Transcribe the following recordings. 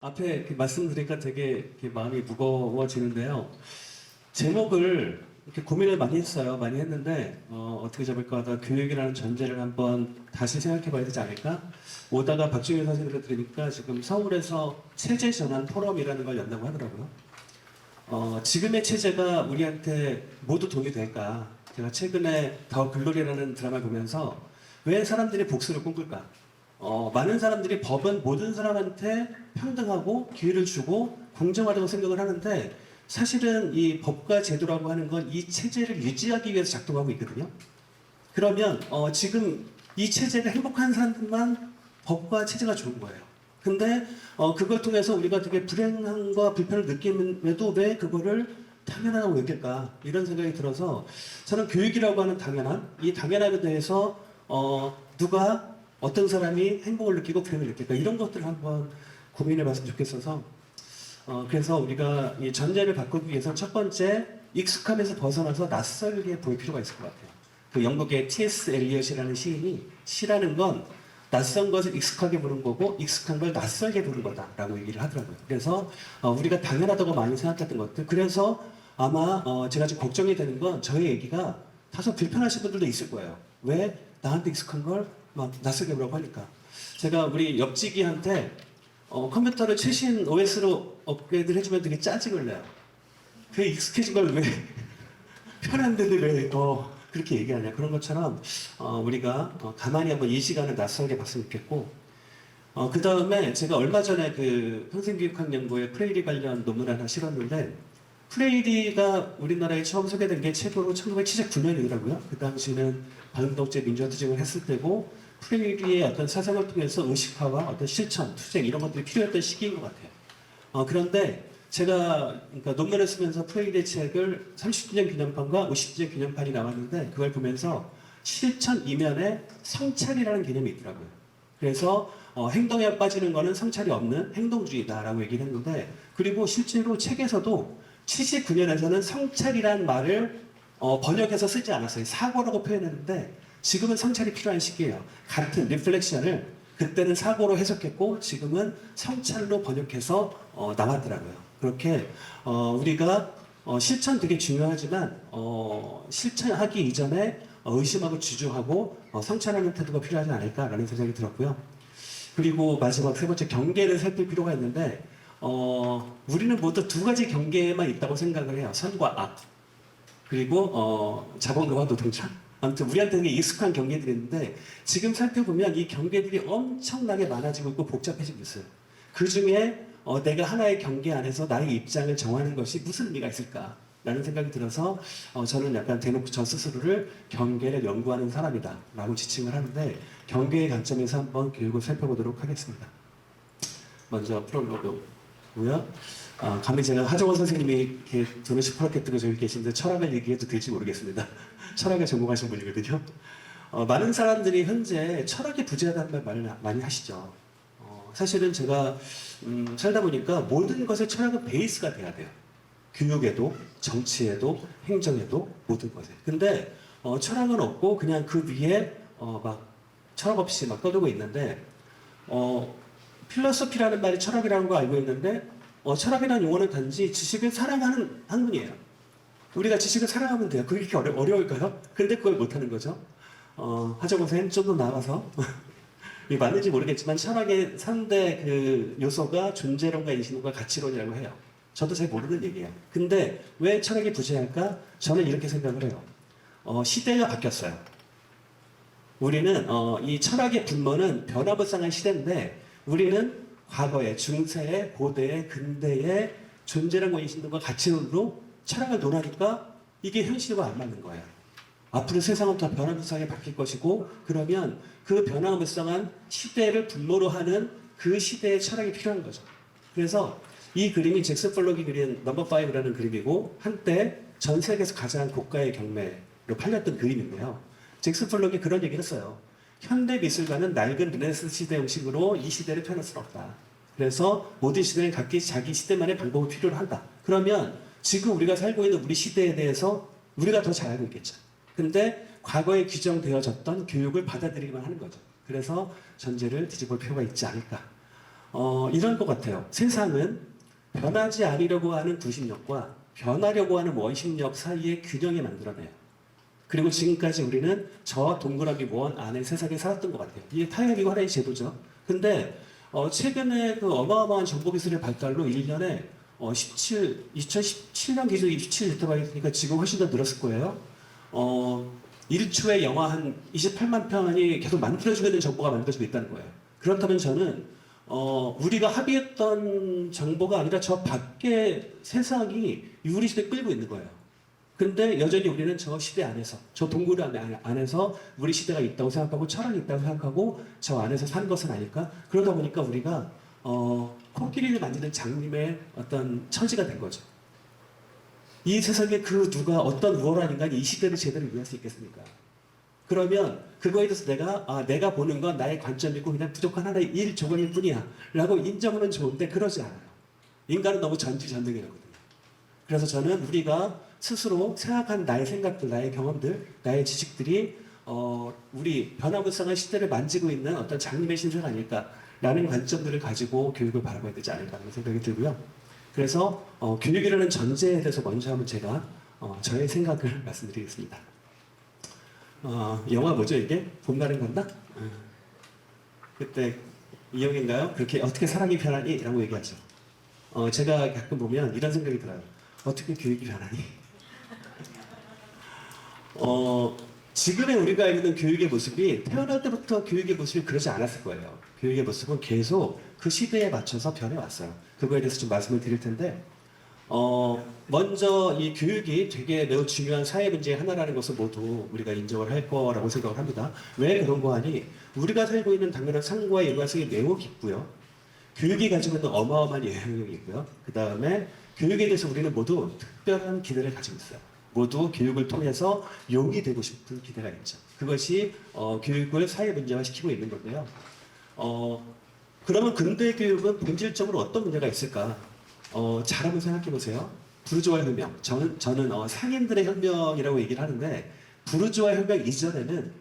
앞에 이렇게 말씀드리니까 되게 이렇게 마음이 무거워지는데요. 제목을 이렇게 고민을 많이 했어요. 많이 했는데 어떻게 잡을까 하다 교육이라는 전제를 한번 다시 생각해 봐야 되지 않을까? 오다가 박준일 선생님을 들으니까 지금 서울에서 체제 전환 포럼이라는 걸 연다고 하더라고요. 지금의 체제가 우리한테 모두 도움이 될까? 제가 최근에 더 글로리라는 드라마를 보면서 왜 사람들이 복수를 꿈꿀까? 많은 사람들이 법은 모든 사람한테 평등하고 기회를 주고 공정하다고 생각을 하는데 사실은 이 법과 제도라고 하는 건 이 체제를 유지하기 위해서 작동하고 있거든요. 그러면 지금 이 체제가 행복한 사람들만 법과 체제가 좋은 거예요. 근데 그걸 통해서 우리가 되게 불행함과 불편을 느끼면에도 왜 그거를 당연하다고 여길까 이런 생각이 들어서 저는 교육이라고 하는 당연함, 이 당연함에 대해서 누가 어떤 사람이 행복을 느끼고 불행을 느낄까 이런 것들을 한번 고민해 봤으면 좋겠어서 그래서 우리가 이 전제를 바꾸기 위해서 첫 번째 익숙함에서 벗어나서 낯설게 보일 필요가 있을 것 같아요. 그 영국의 T.S. 엘리엇이라는 시인이 시라는 건 낯선 것을 익숙하게 보는 거고 익숙한 걸 낯설게 보는 거다라고 얘기를 하더라고요. 그래서 우리가 당연하다고 많이 생각했던 것들 그래서 아마 제가 지금 걱정이 되는 건 저의 얘기가 다소 불편하신 분들도 있을 거예요. 왜 나한테 익숙한 걸 막 낯설게 보라고 하니까 제가 우리 옆지기한테 컴퓨터를 최신 OS로 업그레이드를 해주면 되게 짜증을 내요. 그게 익숙해진 걸 왜 편한데도 왜 그렇게 얘기하냐 그런 것처럼 우리가 가만히 한번 이 시간을 낯설게 봤으면 좋겠고 그 다음에 제가 얼마 전에 그 평생교육학연구에 프레이리 관련 논문 하나 실었는데 프레이리가 우리나라에 처음 소개된 게 최고로 1979년이더라고요. 그 당시는 반독재 민주화 투쟁을 했을 때고 프레이리의 어떤 사상을 통해서 의식화와 어떤 실천, 투쟁 이런 것들이 필요했던 시기인 것 같아요. 그런데 제가 그러니까 논문을 쓰면서 프레이리의 책을 30주년 기념판과 50주년 기념판이 나왔는데 그걸 보면서 실천 이면에 성찰이라는 개념이 있더라고요. 그래서 행동에 빠지는 거는 성찰이 없는 행동주의다라고 얘기를 했는데 그리고 실제로 책에서도 79년에서는 성찰이란 말을 번역해서 쓰지 않았어요. 사고라고 표현했는데 지금은 성찰이 필요한 시기예요. 같은 리플렉션을 그때는 사고로 해석했고 지금은 성찰로 번역해서 나왔더라고요. 그렇게 우리가 실천 되게 중요하지만 실천하기 이전에 의심하고 주저하고 성찰하는 태도가 필요하지 않을까라는 생각이 들었고요. 그리고 마지막 세 번째 경계를 살필 필요가 있는데 우리는 모두 두 가지 경계만 있다고 생각을 해요. 선과 악. 그리고 자본가와 노동자. 아무튼 우리한테는 익숙한 경계들이 있는데 지금 살펴보면 이 경계들이 엄청나게 많아지고 있고 복잡해지고 있어요. 그 중에 내가 하나의 경계 안에서 나의 입장을 정하는 것이 무슨 의미가 있을까? 라는 생각이 들어서 저는 약간 대놓고 저 스스로를 경계를 연구하는 사람이다 라고 지칭을 하는데 경계의 관점에서 한번 교육을 살펴보도록 하겠습니다. 먼저 프롤로그고요. 감히 제가 하정원 선생님이 이렇게 저는 시퍼렇게 뜨고 저기 계신데 철학을 얘기해도 될지 모르겠습니다. 철학을 전공하신 분이거든요. 많은 사람들이 현재 철학에 부재하다는 말 많이 하시죠. 사실은 제가 살다 보니까 모든 것에 철학은 베이스가 돼야 돼요. 교육에도, 정치에도, 행정에도 모든 것에. 근데 철학은 없고 그냥 그 위에 막 철학 없이 막 떠들고 있는데 필로소피라는 말이 철학이라는 거 알고 있는데 철학이라는 용어는 단지 지식을 사랑하는 학문이에요. 우리가 지식을 사랑하면 돼요. 그게 이렇게 어려울까요? 근데 그걸 못하는 거죠. 하정우 선생님 좀 더 나아가서 이게 맞는지 모르겠지만 철학의 3대 그 요소가 존재론과 인식론과 가치론이라고 해요. 저도 잘 모르는 얘기예요. 근데 왜 철학이 부재할까? 저는 이렇게 생각을 해요. 시대가 바뀌었어요. 우리는 이 철학의 분모는 변화무쌍한 시대인데 우리는 과거에 중세에 고대에 근대에 존재론과 인식론과 가치론으로 철학을 논하니까 이게 현실과 안 맞는 거예요. 앞으로 세상은 더 변화무쌍하게 바뀔 것이고 그러면 그 변화무쌍한 시대를 분모로 하는 그 시대의 철학이 필요한 거죠. 그래서 이 그림이 잭슨 폴록이 그린 넘버 5라는 그림이고 한때 전 세계에서 가장 고가의 경매로 팔렸던 그림인데요. 잭슨 폴록이 그런 얘기를 했어요. 현대 미술가는 낡은 르네상스 시대 형식으로 이 시대를 표현할 수는 없다. 그래서 모든 시대는 각기 자기 시대만의 방법을 필요로 한다. 그러면 지금 우리가 살고 있는 우리 시대에 대해서 우리가 더 잘 알고 있겠죠. 근데 과거에 규정되어졌던 교육을 받아들이기만 하는 거죠. 그래서 전제를 뒤집을 필요가 있지 않을까. 이런 것 같아요. 세상은 변하지 않으려고 하는 구심력과 변하려고 하는 원심력 사이의 균형이 만들어내요. 그리고 지금까지 우리는 저 동그라미 원 안에 세상에 살았던 것 같아요. 이게 타협이고 하나의 제도죠. 근데 최근에 그 어마어마한 정보기술의 발달로 1년에 2017년 기준 27제트바이트니까 지금 훨씬 더 늘었을 거예요. 1초에 영화 한 28만 편이 계속 만들어지고 있는 정보가 만들어지고 있다는 거예요. 그렇다면 저는 우리가 합의했던 정보가 아니라 저 밖에 세상이 우리 시대에 끌고 있는 거예요. 근데 여전히 우리는 저 시대 안에서, 저 동굴 안에서 우리 시대가 있다고 생각하고 철학이 있다고 생각하고 저 안에서 사는 것은 아닐까? 그러다 보니까 우리가 코끼리를 만드는 장님의 어떤 처지가 된 거죠. 이 세상에 그 누가 어떤 우월한 인간이 이 시대를 제대로 이해할 수 있겠습니까? 그러면 그거에 대해서 내가 보는 건 나의 관점이고 그냥 부족한 하나의 일 조각일 뿐이야 라고 인정하면 좋은데 그러지 않아요. 인간은 너무 전지전능이거든요. 그래서 저는 우리가 스스로 생각한 나의 생각들, 나의 경험들, 나의 지식들이 우리 변화무쌍한 시대를 만지고 있는 어떤 장님의 신세가 아닐까라는 관점들을 가지고 교육을 바라봐야 되지 않을까라는 생각이 들고요. 그래서 교육이라는 전제에 대해서 먼저 한번 제가 저의 생각을 말씀드리겠습니다. 영화 뭐죠 이게? 봄날은 간다? 그때 이영인가요? 그렇게 어떻게 사람이 변하니? 라고 얘기하죠. 제가 가끔 보면 이런 생각이 들어요. 어떻게 교육이 변하니? 지금의 우리가 있는 교육의 모습이 태어날 때부터 교육의 모습이 그러지 않았을 거예요. 교육의 모습은 계속 그 시대에 맞춰서 변해왔어요. 그거에 대해서 좀 말씀을 드릴 텐데 먼저 이 교육이 되게 매우 중요한 사회 문제의 하나라는 것을 모두 우리가 인정을 할 거라고 생각을 합니다. 왜 그런 거 하니? 우리가 살고 있는 당면한 상과 일관성이 매우 깊고요. 교육이 가지고 있는 어마어마한 영향력이 있고요. 그 다음에 교육에 대해서 우리는 모두 특별한 기대를 가지고 있어요. 모두 교육을 통해서 용이 되고 싶은 기대가 있죠. 그것이 교육을 사회 문제화시키고 있는 건데요. 그러면 근대 교육은 본질적으로 어떤 문제가 있을까? 잘 한번 생각해 보세요. 부르주아 혁명. 저는 상인들의 혁명이라고 얘기를 하는데 부르주아 혁명 이전에는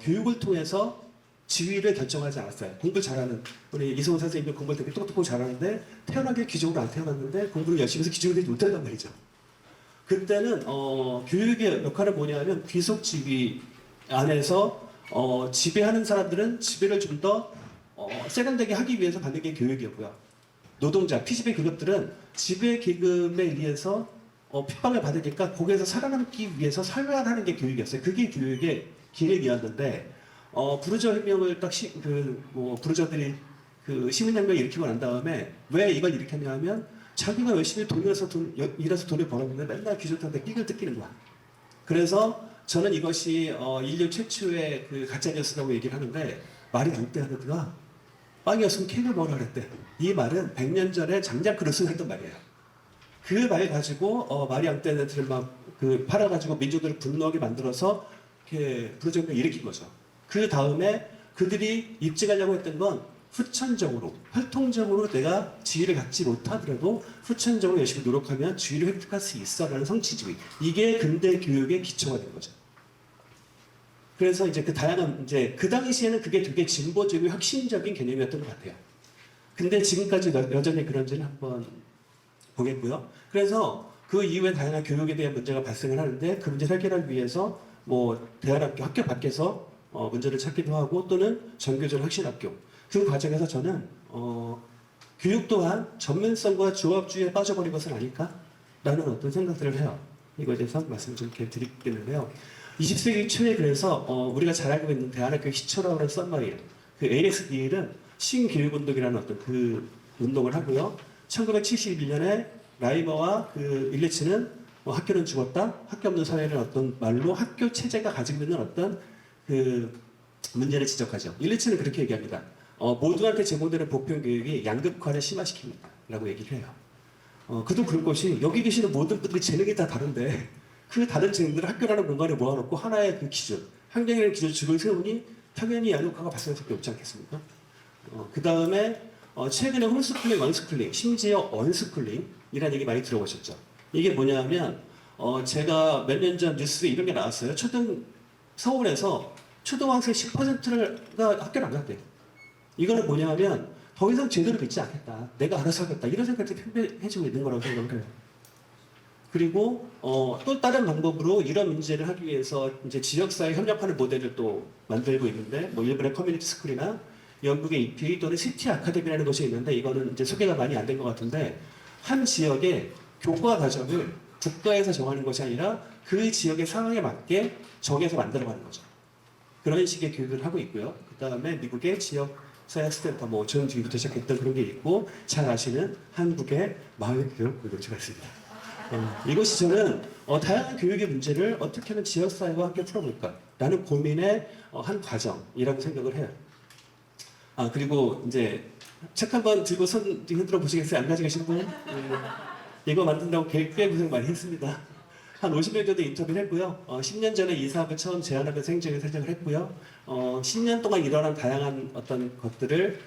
교육을 통해서 지위를 결정하지 않았어요. 공부 잘하는 우리 이성훈 선생님이 공부를 되게 똑똑하고 잘하는데 태어나길 귀족으로 안 태어났는데 공부를 열심히 해서 귀족이 되지 못한단 말이죠. 그때는 교육의 역할은 뭐냐면 귀속 지위 안에서 지배하는 사람들은 지배를 좀 더 세련되게 하기 위해서 받는 게 교육이었고요. 노동자, 피지배 계급들은 지배 계급에 의해서 핍박을 받으니까 거기에서 살아남기 위해서 살아가는 게 교육이었어요. 그게 교육의 기획이었는데 부르주아 혁명을 부르주아들이 그 시민혁명을 일으키고 난 다음에 왜 이걸 일으켰냐 하면 자기가 열심히 일해서 돈을 벌었는데 맨날 귀족한테 끼를 뜯기는 거야. 그래서 저는 이것이 인류 최초의 그 가짜뉴스라고 얘기를 하는데 말이 안 되는구나. 빵이었으면 케이크를 먹으라 그랬대. 이 말은 100년 전에 장작 그릇을 했던 말이에요. 그 말 가지고 마리 앙떼네트를 팔아가지고 민족들을 분노하게 만들어서 부르주아혁명을 일으킨 거죠. 그 다음에 그들이 입증하려고 했던 건 후천적으로, 활동적으로 내가 지위를 갖지 못하더라도 후천적으로 열심히 노력하면 지위를 획득할 수 있어라는 성취주의. 이게 근대 교육의 기초가 된 거죠. 그래서 이제 그 당시에는 그게 되게 진보적이고 혁신적인 개념이었던 것 같아요. 근데 지금까지 여전히 그런지는 한번 보겠고요. 그래서 그 이후에 다양한 교육에 대한 문제가 발생을 하는데 그 문제를 해결하기 위해서 대안학교, 학교 밖에서 문제를 찾기도 하고 또는 전교조 혁신학교. 그 과정에서 저는 교육 또한 전문성과 조합주의에 빠져버린 것은 아닐까라는 어떤 생각들을 해요. 이거에 대해서 말씀을 좀 이렇게 드리겠는데요. 20세기 초에 그래서 우리가 잘 알고 있는 대한학교 시초라고 하는 썸머리예요. 그 ASDL은 신교육운동이라는 어떤 그 운동을 하고요. 1971년에 라이머와 그 일리치는 학교는 죽었다, 학교 없는 사회는 어떤 말로 학교 체제가 가지고 있는 어떤 그 문제를 지적하죠. 일리치는 그렇게 얘기합니다. 모두한테 제공되는 보편교육이 양극화를 심화시킵니다. 라고 얘기를 해요. 그도 그럴 것이 여기 계시는 모든 분들이 재능이 다 다른데 그 다른 재능들을 학교라는 공간에 모아놓고 하나의 그 기준, 환경이라는 기준을 세우니 당연히 양극화가 발생할 수밖에 없지 않겠습니까? 그 다음에 최근에 홈스쿨링, 언스쿨링, 심지어 언스쿨링이라는 얘기 많이 들어보셨죠? 이게 뭐냐면 제가 몇 년 전 뉴스에 이런 게 나왔어요. 서울에서 초등학생 10%가 학교를 안 갔대요. 이거는 뭐냐면 더 이상 제대로 믿지 않겠다. 내가 알아서 하겠다. 이런 생각이 편배해지고 있는 거라고 생각을 해요. 그리고 또 다른 방법으로 이런 문제를 하기 위해서 이제 지역사회 협력하는 모델을 또 만들고 있는데 뭐 일본의 커뮤니티 스쿨이나 영국의 EPA 또는 시티 아카데미라는 것이 있는데 이거는 이제 소개가 많이 안 된 것 같은데 한 지역의 교과 과정을 국가에서 정하는 것이 아니라 그 지역의 상황에 맞게 정해서 만들어가는 거죠. 그런 식의 교육을 하고 있고요. 그 다음에 미국의 지역 사이언스센터 뭐전 뒤부터 시작했던 그런 게 있고 잘 아시는 한국의 마을교육 공동체가 있습니다. 이것이 저는 다양한 교육의 문제를 어떻게 하면 지역사회와 함께 풀어볼까라는 고민의 한 과정이라고 생각을 해요. 그리고 이제 책 한번 들고 손 흔들어 보시겠어요? 안 가지고 계신 분? 이거 만든다고 꽤 고생 많이 했습니다. 한 50명 정도 인터뷰를 했고요. 10년 전에 이 사업을 처음 제안하면서 행정에 선정을 했고요. 10년 동안 일어난 다양한 어떤 것들을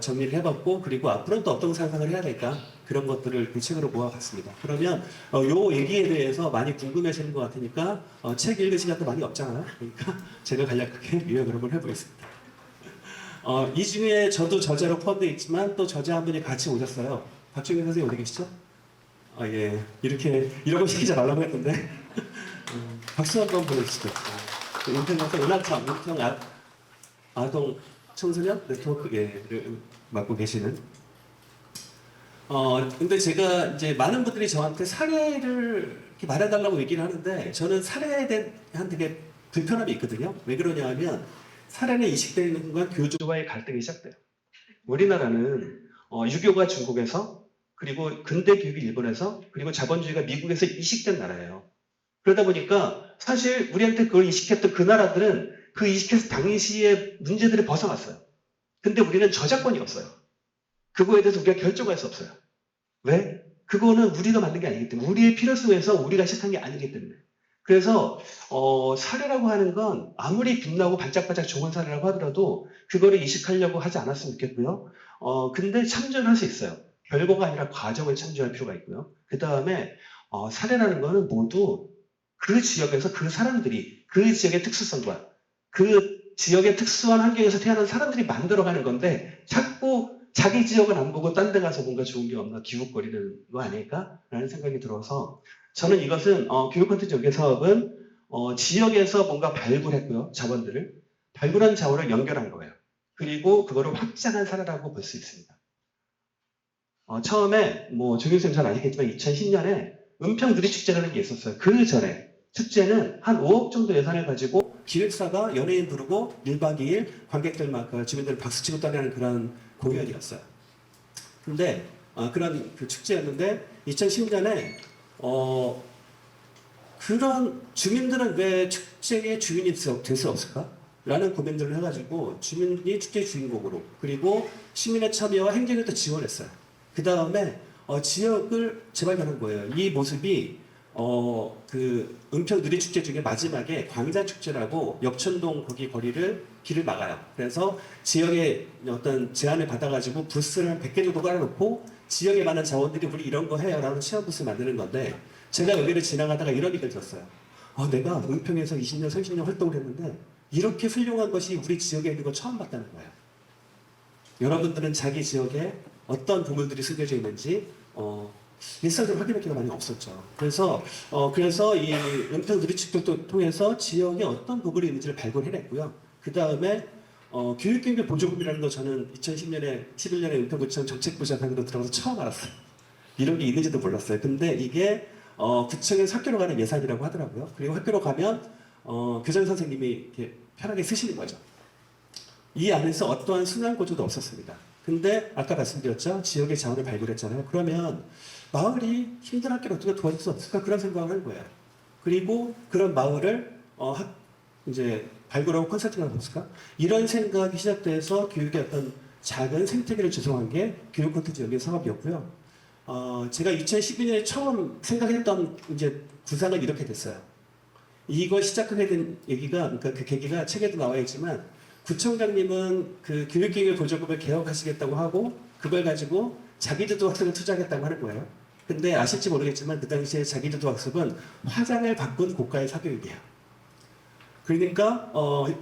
정리를 해봤고 그리고 앞으로는 또 어떤 상상을 해야 될까 그런 것들을 그 책으로 모아봤습니다. 그러면 요 얘기에 대해서 많이 궁금해하시는 것 같으니까 책 읽을 시간도 많이 없잖아요. 그러니까 제가 간략하게 요약을 한번 해보겠습니다. 이 중에 저도 저자로 포함되어 있지만 또 저자 한 분이 같이 오셨어요. 박종현 선생님 어디 계시죠? 예. 이런 거 시키지 말라고 했는데 박수 한번 보내주시죠. 인터넷에서 은하청 아동 청소년 네트워크를 맡고 계시는 근데 제가 이제 많은 분들이 저한테 사례를 이렇게 말해달라고 얘기를 하는데 저는 사례에 대한 되게 불편함이 있거든요. 왜 그러냐 하면 사례는 이식되는 순간 교주와의 갈등이 시작돼요. 우리나라는 유교가 중국에서 그리고 근대 교육이 일본에서 그리고 자본주의가 미국에서 이식된 나라예요. 그러다 보니까 사실 우리한테 그걸 이식했던 그 나라들은 그 이식해서 당시의 문제들을 벗어났어요. 근데 우리는 저작권이 없어요. 그거에 대해서 우리가 결정할 수 없어요. 왜? 그거는 우리가 만든 게 아니기 때문에 우리의 필요성에서 우리가 시작한 게 아니기 때문에 그래서 사례라고 하는 건 아무리 빛나고 반짝반짝 좋은 사례라고 하더라도 그거를 이식하려고 하지 않았으면 좋겠고요. 근데 참조를 할 수 있어요. 결과가 아니라 과정을 참조할 필요가 있고요. 그 다음에 사례라는 거는 모두 그 지역에서 그 사람들이 그 지역의 특수성과 그 지역의 특수한 환경에서 태어난 사람들이 만들어가는 건데 자꾸 자기 지역은 안 보고 딴 데 가서 뭔가 좋은 게 없나 기웃거리는 거 아닐까라는 생각이 들어서 저는 이것은 교육 콘텐츠 연계 사업은 지역에서 뭔가 발굴했고요. 자원들을 발굴한 자원을 연결한 거예요. 그리고 그거를 확장한 사례라고 볼 수 있습니다. 처음에 조경쌤 잘 아시겠지만 2010년에 은평 누리축제라는 게 있었어요. 그 전에 축제는 한 5억 정도 예산을 가지고 기획사가 연예인 부르고 1박 2일 관객들 막 주민들 박수치고 떠나는 그런 공연이었어요. 근데 그런 그 축제였는데 2010년에 그런 주민들은 왜 축제의 주인이 될 수 없을까? 라는 고민들을 해가지고 주민이 축제의 주인공으로 그리고 시민의 참여와 행정에도 지원했어요. 그 다음에 지역을 재발견한 거예요. 이 모습이 그 은평 누리축제 중에 마지막에 광장축제라고 역천동 거기 길을 막아요. 그래서 지역에 어떤 제안을 받아가지고 부스를 한 100개 정도 깔아놓고 지역에 많은 자원들이 우리 이런 거 해요 라는 체험 부스 만드는 건데 제가 여기를 지나가다가 이런 얘기를 들었어요. 내가 은평에서 20년, 30년 활동을 했는데 이렇게 훌륭한 것이 우리 지역에 있는 거 처음 봤다는 거예요. 여러분들은 자기 지역에 어떤 보물들이 숨겨져 있는지 일상적으로 확인할 기회가 많이 없었죠. 그래서 이 은평 누리축제를 통해서 지역에 어떤 보물이 있는지를 발굴해냈고요. 그 다음에 교육경비 보조금이라는 거 저는 2010년에 11년에 은평구청 정책부장으로 들어가서 처음 알았어요. 이런 게 있는지도 몰랐어요. 근데 이게 구청에서 학교로 가는 예산이라고 하더라고요. 그리고 학교로 가면 교장 선생님이 이렇게 편하게 쓰시는 거죠. 이 안에서 어떠한 순환구조도 없었습니다. 근데 아까 말씀드렸죠. 지역의 자원을 발굴했잖아요. 그러면 마을이 힘든 학교를 어떻게 도와줄 수 없을까? 그런 생각을 한 거예요. 그리고 그런 마을을 이제 발굴하고 컨설팅하는 없을까? 이런 생각이 시작돼서 교육의 어떤 작은 생태계를 조성한 게 교육 콘텐츠 연계 사업이었고요. 제가 2012년에 처음 생각했던 이제 구상은 이렇게 됐어요. 이걸 시작하게 된 그러니까 그 계기가 책에도 나와 있지만 구청장님은 그 교육기획 보조금을 개혁하시겠다고 하고 그걸 가지고 자기주도 학습에 투자하겠다고 하는 거예요. 근데 아실지 모르겠지만 그 당시에 자기주도 학습은 화장을 바꾼 고가의 사교육이에요. 그러니까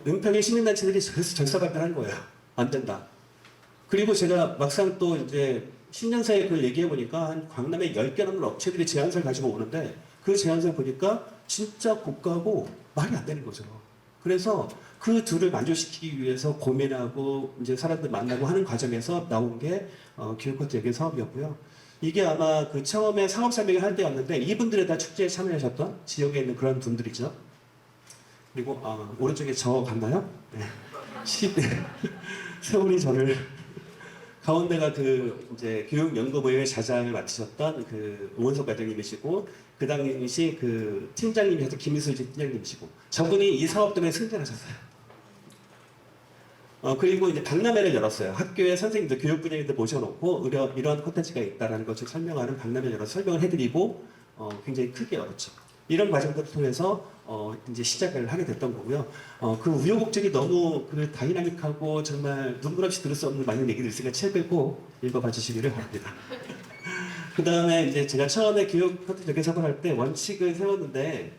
은평의 시민단체들이 그래서 절사발전한 거예요. 안 된다. 그리고 제가 막상 또 이제 10년 사이에 그걸 얘기해 보니까 한 광남에 10개 넘는 업체들이 제안서를 가지고 오는데 그 제안서를 보니까 진짜 고가고 말이 안 되는 거죠. 그래서 그 둘을 만족시키기 위해서 고민하고 이제 사람들 만나고 하는 과정에서 나온 게 기획코트 얘기 사업이었고요. 이게 아마 그 처음에 상업 설명을 할 때였는데 이분들이 다 축제에 참여하셨던 지역에 있는 그런 분들이죠. 그리고 오른쪽에 저 같나요? 네. 10대 세월이 저를 가운데가 그 이제 교육연구모임의 자장을 맡으셨던 그 오원석 과장님이시고 그 당시 그 팀장님이셨던 김희슬 팀장님이시고 저분이 이 사업 때문에 승진하셨어요. 그리고 이제 박람회를 열었어요. 학교의 선생님들, 교육 분야인들 모셔놓고 이런 콘텐츠가 있다라는 것을 설명하는 박람회를 열어서 설명을 해드리고 굉장히 크게 열었죠. 이런 과정들을 통해서 이제 시작을 하게 됐던 거고요. 그 우여곡절이 너무 그 다이나믹하고 정말 눈물 없이 들을 수 없는 많은 얘기들이 있으니까 책 읽고 읽어봐 주시기를 바랍니다. 그 다음에 이제 제가 처음에 교육 콘텐츠 개설을 할 때 원칙을 세웠는데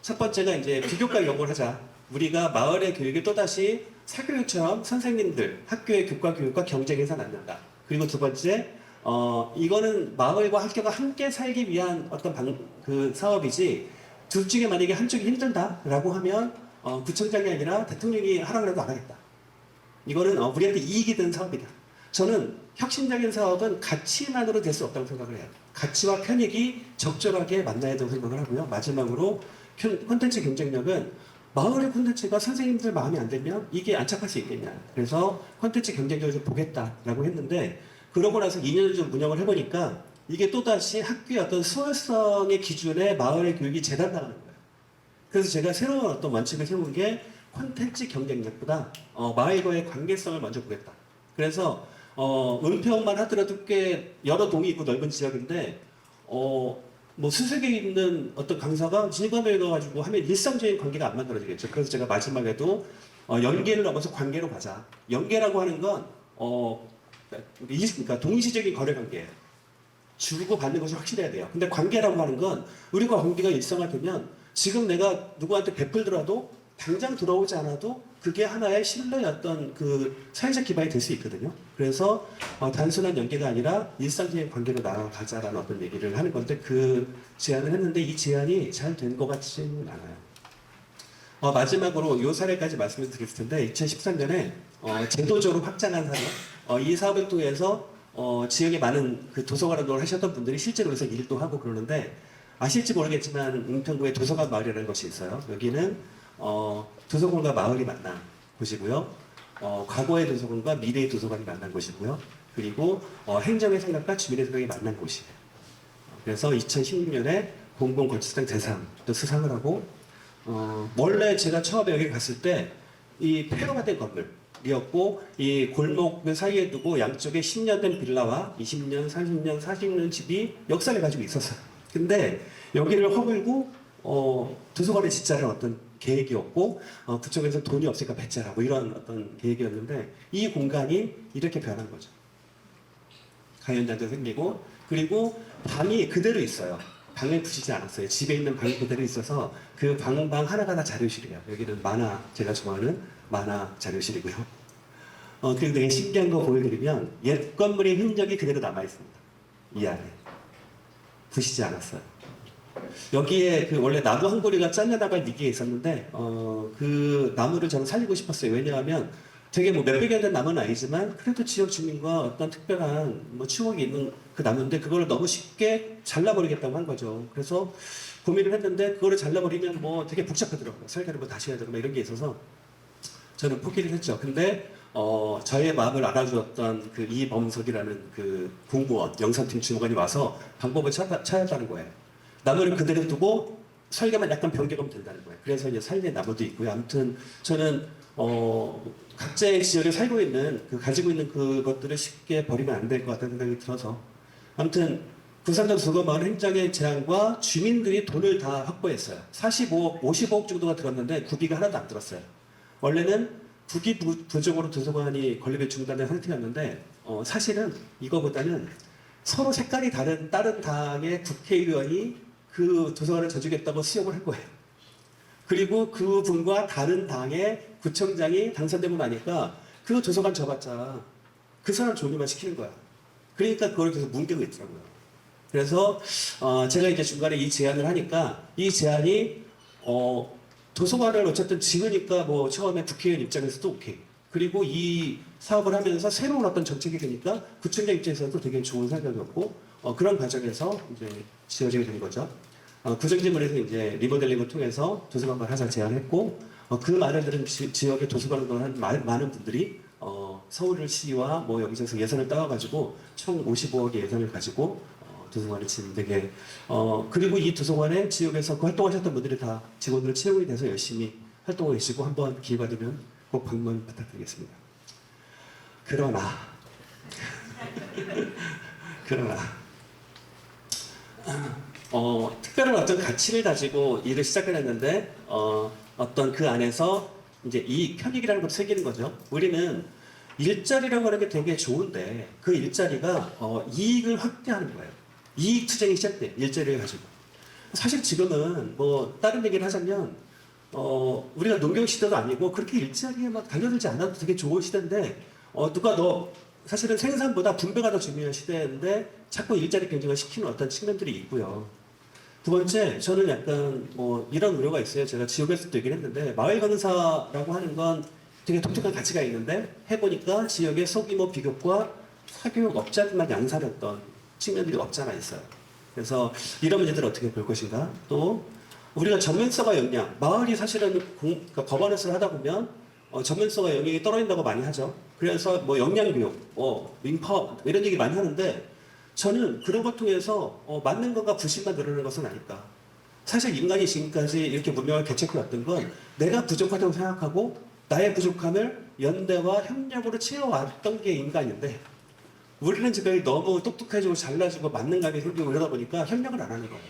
첫 번째가 이제 비교과 연구를 하자. 우리가 마을의 교육이 또다시 사교육처럼 선생님들, 학교의 교육과 경쟁해서 낳는다. 그리고 두 번째, 이거는 마을과 학교가 함께 살기 위한 어떤 그 사업이지, 둘 중에 만약에 한쪽이 힘들다라고 하면, 구청장이 아니라 대통령이 하라고 해도 안 하겠다. 이거는 우리한테 이익이 되는 사업이다. 저는 혁신적인 사업은 가치만으로 될 수 없다고 생각을 해요. 가치와 편익이 적절하게 만나야 된다고 생각을 하고요. 마지막으로 콘텐츠 경쟁력은 마을의 콘텐츠가 선생님들 마음에 안 들면 이게 안착할 수 있겠냐. 그래서 콘텐츠 경쟁력을 좀 보겠다라고 했는데 그러고 나서 2년을 좀 운영을 해보니까 이게 또다시 학교의 어떤 수월성의 기준에 마을의 교육이 재단당하는 거예요. 그래서 제가 새로운 어떤 원칙을 세운 게 콘텐츠 경쟁력보다 마을과의 관계성을 먼저 보겠다. 그래서 은평만 하더라도 꽤 여러 동이 있고 넓은 지역인데 뭐 수색에 있는 어떤 강사가 진입감에 가가지고 하면 일상적인 관계가 안 만들어지겠죠. 그래서 제가 마지막에도 연계를 넘어서 관계로 가자. 연계라고 하는 건 그러니까 동시적인 거래 관계예요. 주고 받는 것이 확실해야 돼요. 근데 관계라고 하는 건 우리가 관계가 일상화되면 지금 내가 누구한테 베풀더라도 당장 들어오지 않아도 그게 하나의 신뢰의 어떤 그 사회적 기반이 될 수 있거든요. 그래서 단순한 연계가 아니라 일상적인 관계로 나아가자라는 어떤 얘기를 하는 건데 그 제안을 했는데 이 제안이 잘 된 것 같지는 않아요. 마지막으로 이 사례까지 말씀을 드릴 텐데 2013년에 제도적으로 확장한 사례 이 사업을 통해서 지역에 많은 그 도서관 활동을 하셨던 분들이 실제로 여기서 일도 하고 그러는데 아실지 모르겠지만 은평구에 도서관 마을이라는 것이 있어요. 여기는 도서관과 마을이 만난 곳이고요. 과거의 도서관과 미래의 도서관이 만난 곳이고요. 그리고 행정의 생각과 주민의 생각이 만난 곳이에요. 그래서 2016년에 공공거치상 대상도 수상을 하고 원래 제가 처음에 여기 갔을 때 이 폐허가 된 건물이었고 이 골목 사이에 두고 양쪽에 10년 된 빌라와 20년, 30년, 40년 집이 역사를 가지고 있었어요. 근데 여기를 허물고 도서관을 짓자는 어떤 계획이었고 그쪽에서 돈이 없으니까 뱉자라 뭐 이런 어떤 계획이었는데 이 공간이 이렇게 변한 거죠. 가연장도 생기고 그리고 방이 그대로 있어요. 방을 부시지 않았어요. 집에 있는 방이 그대로 있어서 그 방 하나가 다 자료실이에요. 여기는 만화, 제가 좋아하는 만화 자료실이고요. 그리고 되게 신기한 거 보여드리면 옛 건물의 흔적이 그대로 남아있습니다. 이 안에. 부시지 않았어요. 여기에 그 원래 나무 한 고리가 잘려나갈 위기에 있었는데 그 나무를 저는 살리고 싶었어요. 왜냐하면 되게 뭐 몇백 년 된 나무는 아니지만 그래도 지역 주민과 어떤 특별한 뭐 추억이 있는 그 나무인데 그걸 너무 쉽게 잘라버리겠다고 한 거죠. 그래서 고민을 했는데 그거를 잘라버리면 뭐 되게 복잡하더라고요. 설계를 뭐 다시 해야 되고 뭐 이런 게 있어서 저는 포기를 했죠. 근데 저의 마음을 알아주었던 그 이범석이라는 그 공무원 영상팀 주무관이 와서 방법을 찾았다는 거예요. 나무를 그대로 두고 설계만 약간 변경하면 된다는 거예요. 그래서 이제 살린 나무도 있고요. 아무튼 저는 각자의 지역에 살고 있는 가지고 있는 그것들을 쉽게 버리면 안 될 것 같다는 생각이 들어서 아무튼 부산전 수거마을 행정의 제안과 주민들이 돈을 다 확보했어요. 45억, 55억 정도가 들었는데 구비가 하나도 안 들었어요. 원래는 구기 부족으로 도서관이 건립이 중단된 상태였는데 사실은 이거보다는 서로 색깔이 다른 다른 당의 국회의원이 그 도서관을 져주겠다고 수용을 한 거예요. 그리고 그분과 다른 당의 구청장이 당선되고 나니까 그거 도서관 줘봤자 그 사람 종류만 시키는 거야. 그러니까 그걸 계속 뭉개고 있더라고요. 그래서 제가 이제 중간에 이 제안을 하니까 이 제안이 도서관을 어쨌든 지으니까 뭐 처음에 국회의원 입장에서도 오케이. 그리고 이 사업을 하면서 새로운 어떤 정책이 되니까 구청장 입장에서도 되게 좋은 생각이었고 그런 과정에서 이제 지어지게 된 거죠. 구정지문에서 이제 리모델링을 통해서 도서관을 하자 제안했고 그 말을 들은 지역의 도서관을 한 많은 분들이 서울시와 뭐 여기저기서 예산을 따와가지고 총 55억의 예산을 가지고 도서관을 지금 되게 그리고 이 도서관에 지역에서 그 활동하셨던 분들이 다 직원들 채용이 돼서 열심히 활동을 계시고 한번 기회가 되면 꼭 방문 부탁드리겠습니다. 그러나 특별한 어떤 가치를 가지고 일을 시작을 했는데 어떤 그 안에서 이제 이 편익이라는 걸 새기는 거죠. 우리는 일자리라고 하는 게 되게 좋은데 그 일자리가 이익을 확대하는 거예요. 이익 투쟁이 시작돼 일자리를 가지고. 사실 지금은 뭐 다른 얘기를 하자면 우리가 농경 시대도 아니고 그렇게 일자리에 막 달려들지 않아도 되게 좋은 시대인데 누가 사실은 생산보다 분배가 더 중요한 시대인데 자꾸 일자리 경쟁을 시키는 어떤 측면들이 있고요. 두 번째, 저는 약간 이런 우려가 있어요. 제가 지역에서도 얘기를 했는데 마을 건사라고 하는 건 되게 독특한 가치가 있는데 해보니까 지역의 소규모 비교과 사교육 업자들만 양산했던 측면들이 없지 않아 있어요. 그래서 이런 문제들을 어떻게 볼 것인가. 또 우리가 전면성과 역량, 마을이 사실은 그러니까 거버넌스를 하다 보면 전면성과 역량이 떨어진다고 많이 하죠. 그래서 뭐 역량교육, 윈파워 이런 얘기 많이 하는데 저는 그런 걸 통해서 맞는 것과 불신만 늘어나는 것은 아닐까. 사실 인간이 지금까지 이렇게 문명을 개척해 왔던 건 내가 부족하다고 생각하고 나의 부족함을 연대와 협력으로 채워왔던 게 인간인데 우리는 지금 너무 똑똑해지고 잘나지고 맞는 감이 생기고 이러다 보니까 협력을 안 하는 거예요.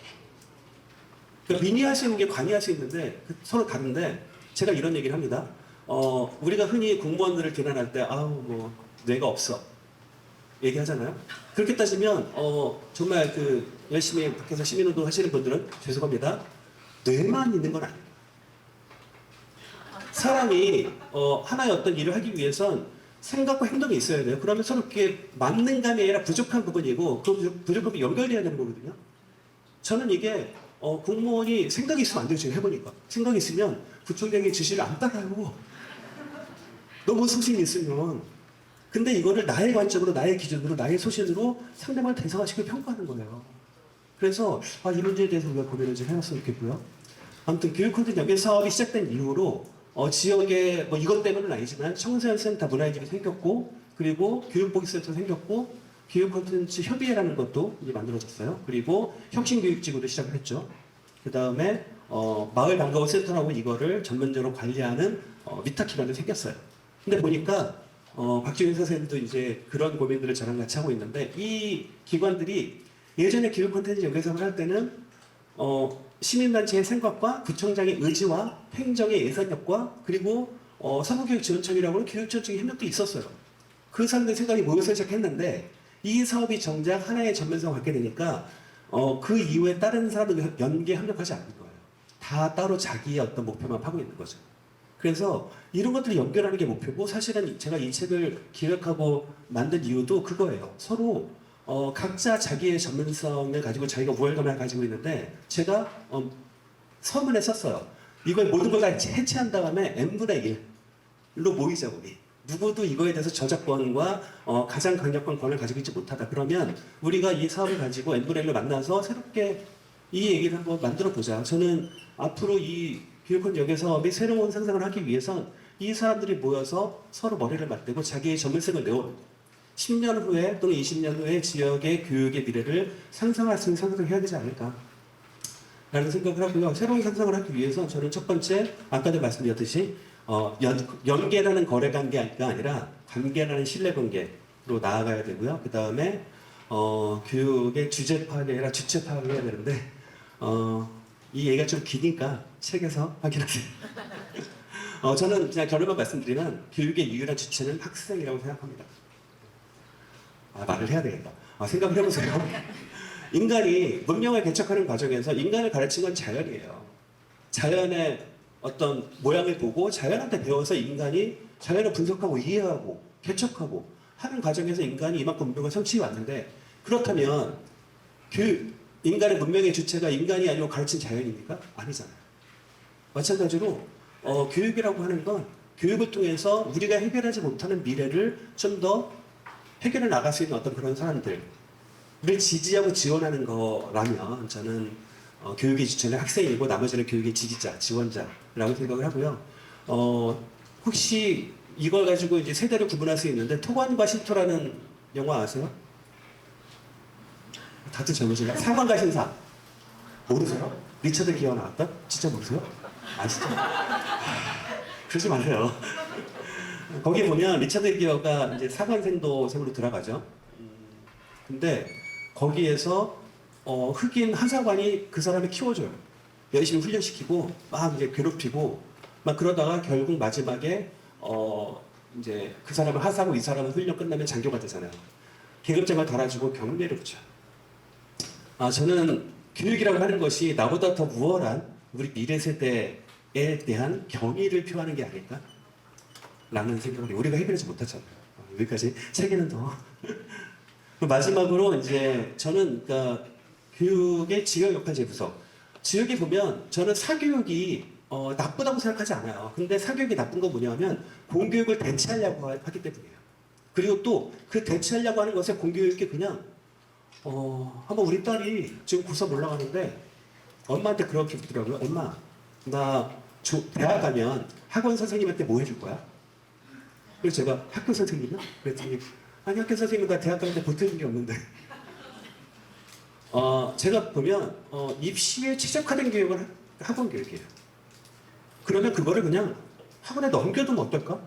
그러니까 민의할 수 있는 게 관의할 수 있는데 서로 다른데 제가 이런 얘기를 합니다. 우리가 흔히 공무원들을 비난할 때 아우 뭐 뇌가 없어 얘기하잖아요. 그렇게 따지면 정말 그 열심히 밖에서 시민운동 하시는 분들은 죄송합니다. 뇌만 있는 건 아니에요. 사람이 하나의 어떤 일을 하기 위해선 생각과 행동이 있어야 돼요. 그러면 서로 이렇게 맞는 감이 아니라 부족한 부분이고 그 부족함이 연결돼야 되는 거거든요. 저는 이게 공무원이 생각이 있으면 안 돼요. 지금 해보니까. 생각이 있으면 구청장의 지시를 안 따라요. 너무 소신이 있으면. 근데 이거를 나의 관점으로, 나의 기준으로, 나의 소신으로 상대방을 대상화시키고 평가하는 거예요. 그래서 이 문제에 대해서 우리가 고민을 좀 해봤으면 좋겠고요. 아무튼 교육 콘텐츠 연계 사업이 시작된 이후로 지역에 뭐 이것 때문은 아니지만 청소년센터 문화인집이 생겼고 그리고 교육보기센터 생겼고 교육 콘텐츠 협의회라는 것도 이제 만들어졌어요. 그리고 혁신교육지구도 시작을 했죠. 그 다음에 마을 반가워 센터라고 이거를 전문적으로 관리하는 위탁기관도 생겼어요. 근데 보니까 박지훈 선생님도 이제 그런 고민들을 저랑 같이 하고 있는데 이 기관들이 예전에 교육 콘텐츠 연계사업을 할 때는 시민단체의 생각과 구청장의 의지와 행정의 예산력과 그리고 사무교육지원청이라고 하는 교육지원청의 협력도 있었어요. 그 사람들의 생각이 모여서 시작했는데 이 사업이 정작 하나의 전면성을 갖게 되니까 그 이후에 다른 사람들 연계에 협력하지 않는 거예요. 다 따로 자기의 어떤 목표만 파고 있는 거죠. 그래서 이런 것들을 연결하는 게 목표고 사실은 제가 이 책을 기획하고 만든 이유도 그거예요. 서로 각자 자기의 전문성을 가지고 자기가 우월감을 가지고 있는데 제가 서문에 썼어요. 이걸 모든 걸 다 해체한 다음에 n분의 1로 모이자 우리. 누구도 이거에 대해서 저작권과 가장 강력한 권한을 가지고 있지 못하다. 그러면 우리가 이 사업을 가지고 n분의 1로 만나서 새롭게 이 얘기를 한번 만들어 보자. 저는 앞으로 이 교육권 연계 사업이 새로운 상상을 하기 위해선 이 사람들이 모여서 서로 머리를 맞대고 자기의 전문성을 내오는 10년 후에 또는 20년 후에 지역의 교육의 미래를 상상할 수 있는 상상을 해야 되지 않을까 라는 생각을 하고요. 새로운 상상을 하기 위해서 저는 첫 번째 아까도 말씀드렸듯이 연계라는 거래 관계가 아니라 관계라는 신뢰 관계로 나아가야 되고요. 그 다음에 교육의 주제 파악이 아니라 주체 파악을 해야 되는데 이 얘기가 좀 기니까 책에서 확인하세요. 저는 그냥 결론만 말씀드리면 교육의 유일한 주체는 학생이라고 생각합니다. 말을 해야 되겠다. 생각을 해보세요. 인간이 문명을 개척하는 과정에서 인간을 가르친 건 자연이에요. 자연의 어떤 모양을 보고 자연한테 배워서 인간이 자연을 분석하고 이해하고 개척하고 하는 과정에서 인간이 이만큼 문명을 성취해 왔는데 그렇다면 그 인간의 문명의 주체가 인간이 아니고 가르친 자연입니까? 아니잖아요. 마찬가지로 교육이라고 하는 건 교육을 통해서 우리가 해결하지 못하는 미래를 좀 더 해결해 나갈 수 있는 어떤 그런 사람들을 지지하고 지원하는 거라면 저는 교육의 주체는 학생이고 나머지는 교육의 지지자, 지원자라고 생각을 하고요. 혹시 이걸 가지고 이제 세대를 구분할 수 있는데 토관과 신토라는 영화 아세요? 다들 젊으신가요? 사관과 신사 모르세요? 리처드 기어 나왔다? 진짜 모르세요? 아시죠? 그러지 마세요. 거기 보면 리처드 기어가 이제 사관생도생으로 들어가죠. 근데 거기에서 흑인 하사관이 그 사람을 키워줘요. 열심히 훈련시키고 막 이제 괴롭히고 막 그러다가 결국 마지막에 이제 그 사람을 하사하고 이 사람은 훈련 끝나면 장교가 되잖아요. 계급장을 달아주고 경례를 붙여요. 저는 교육이라고 하는 것이 나보다 더 우월한 우리 미래 세대에 대한 경의를 표하는 게 아닐까? 라는 생각을 우리가 해결하지 못하잖아요. 여기까지 세 개는 더. 마지막으로 이제 저는 그러니까 교육의 지역 역할 재구성. 지역에 보면 저는 사교육이 나쁘다고 생각하지 않아요. 근데 사교육이 나쁜 건 뭐냐면 공교육을 대체하려고 하기 때문이에요. 그리고 또 그 대체하려고 하는 것에 공교육이 그냥 한번 우리 딸이 지금 고3 올라가는데 엄마한테 그렇게 묻더라고요. 엄마, 나 대학 가면 학원 선생님한테 뭐 해줄 거야? 그래서 제가 학교 선생님이요? 그랬더니 아니 학교 선생님은 나 대학 가는데 보태준 게 없는데 제가 보면 입시에 최적화된 교육은 학원 교육이에요. 그러면 그거를 그냥 학원에 넘겨두면 어떨까?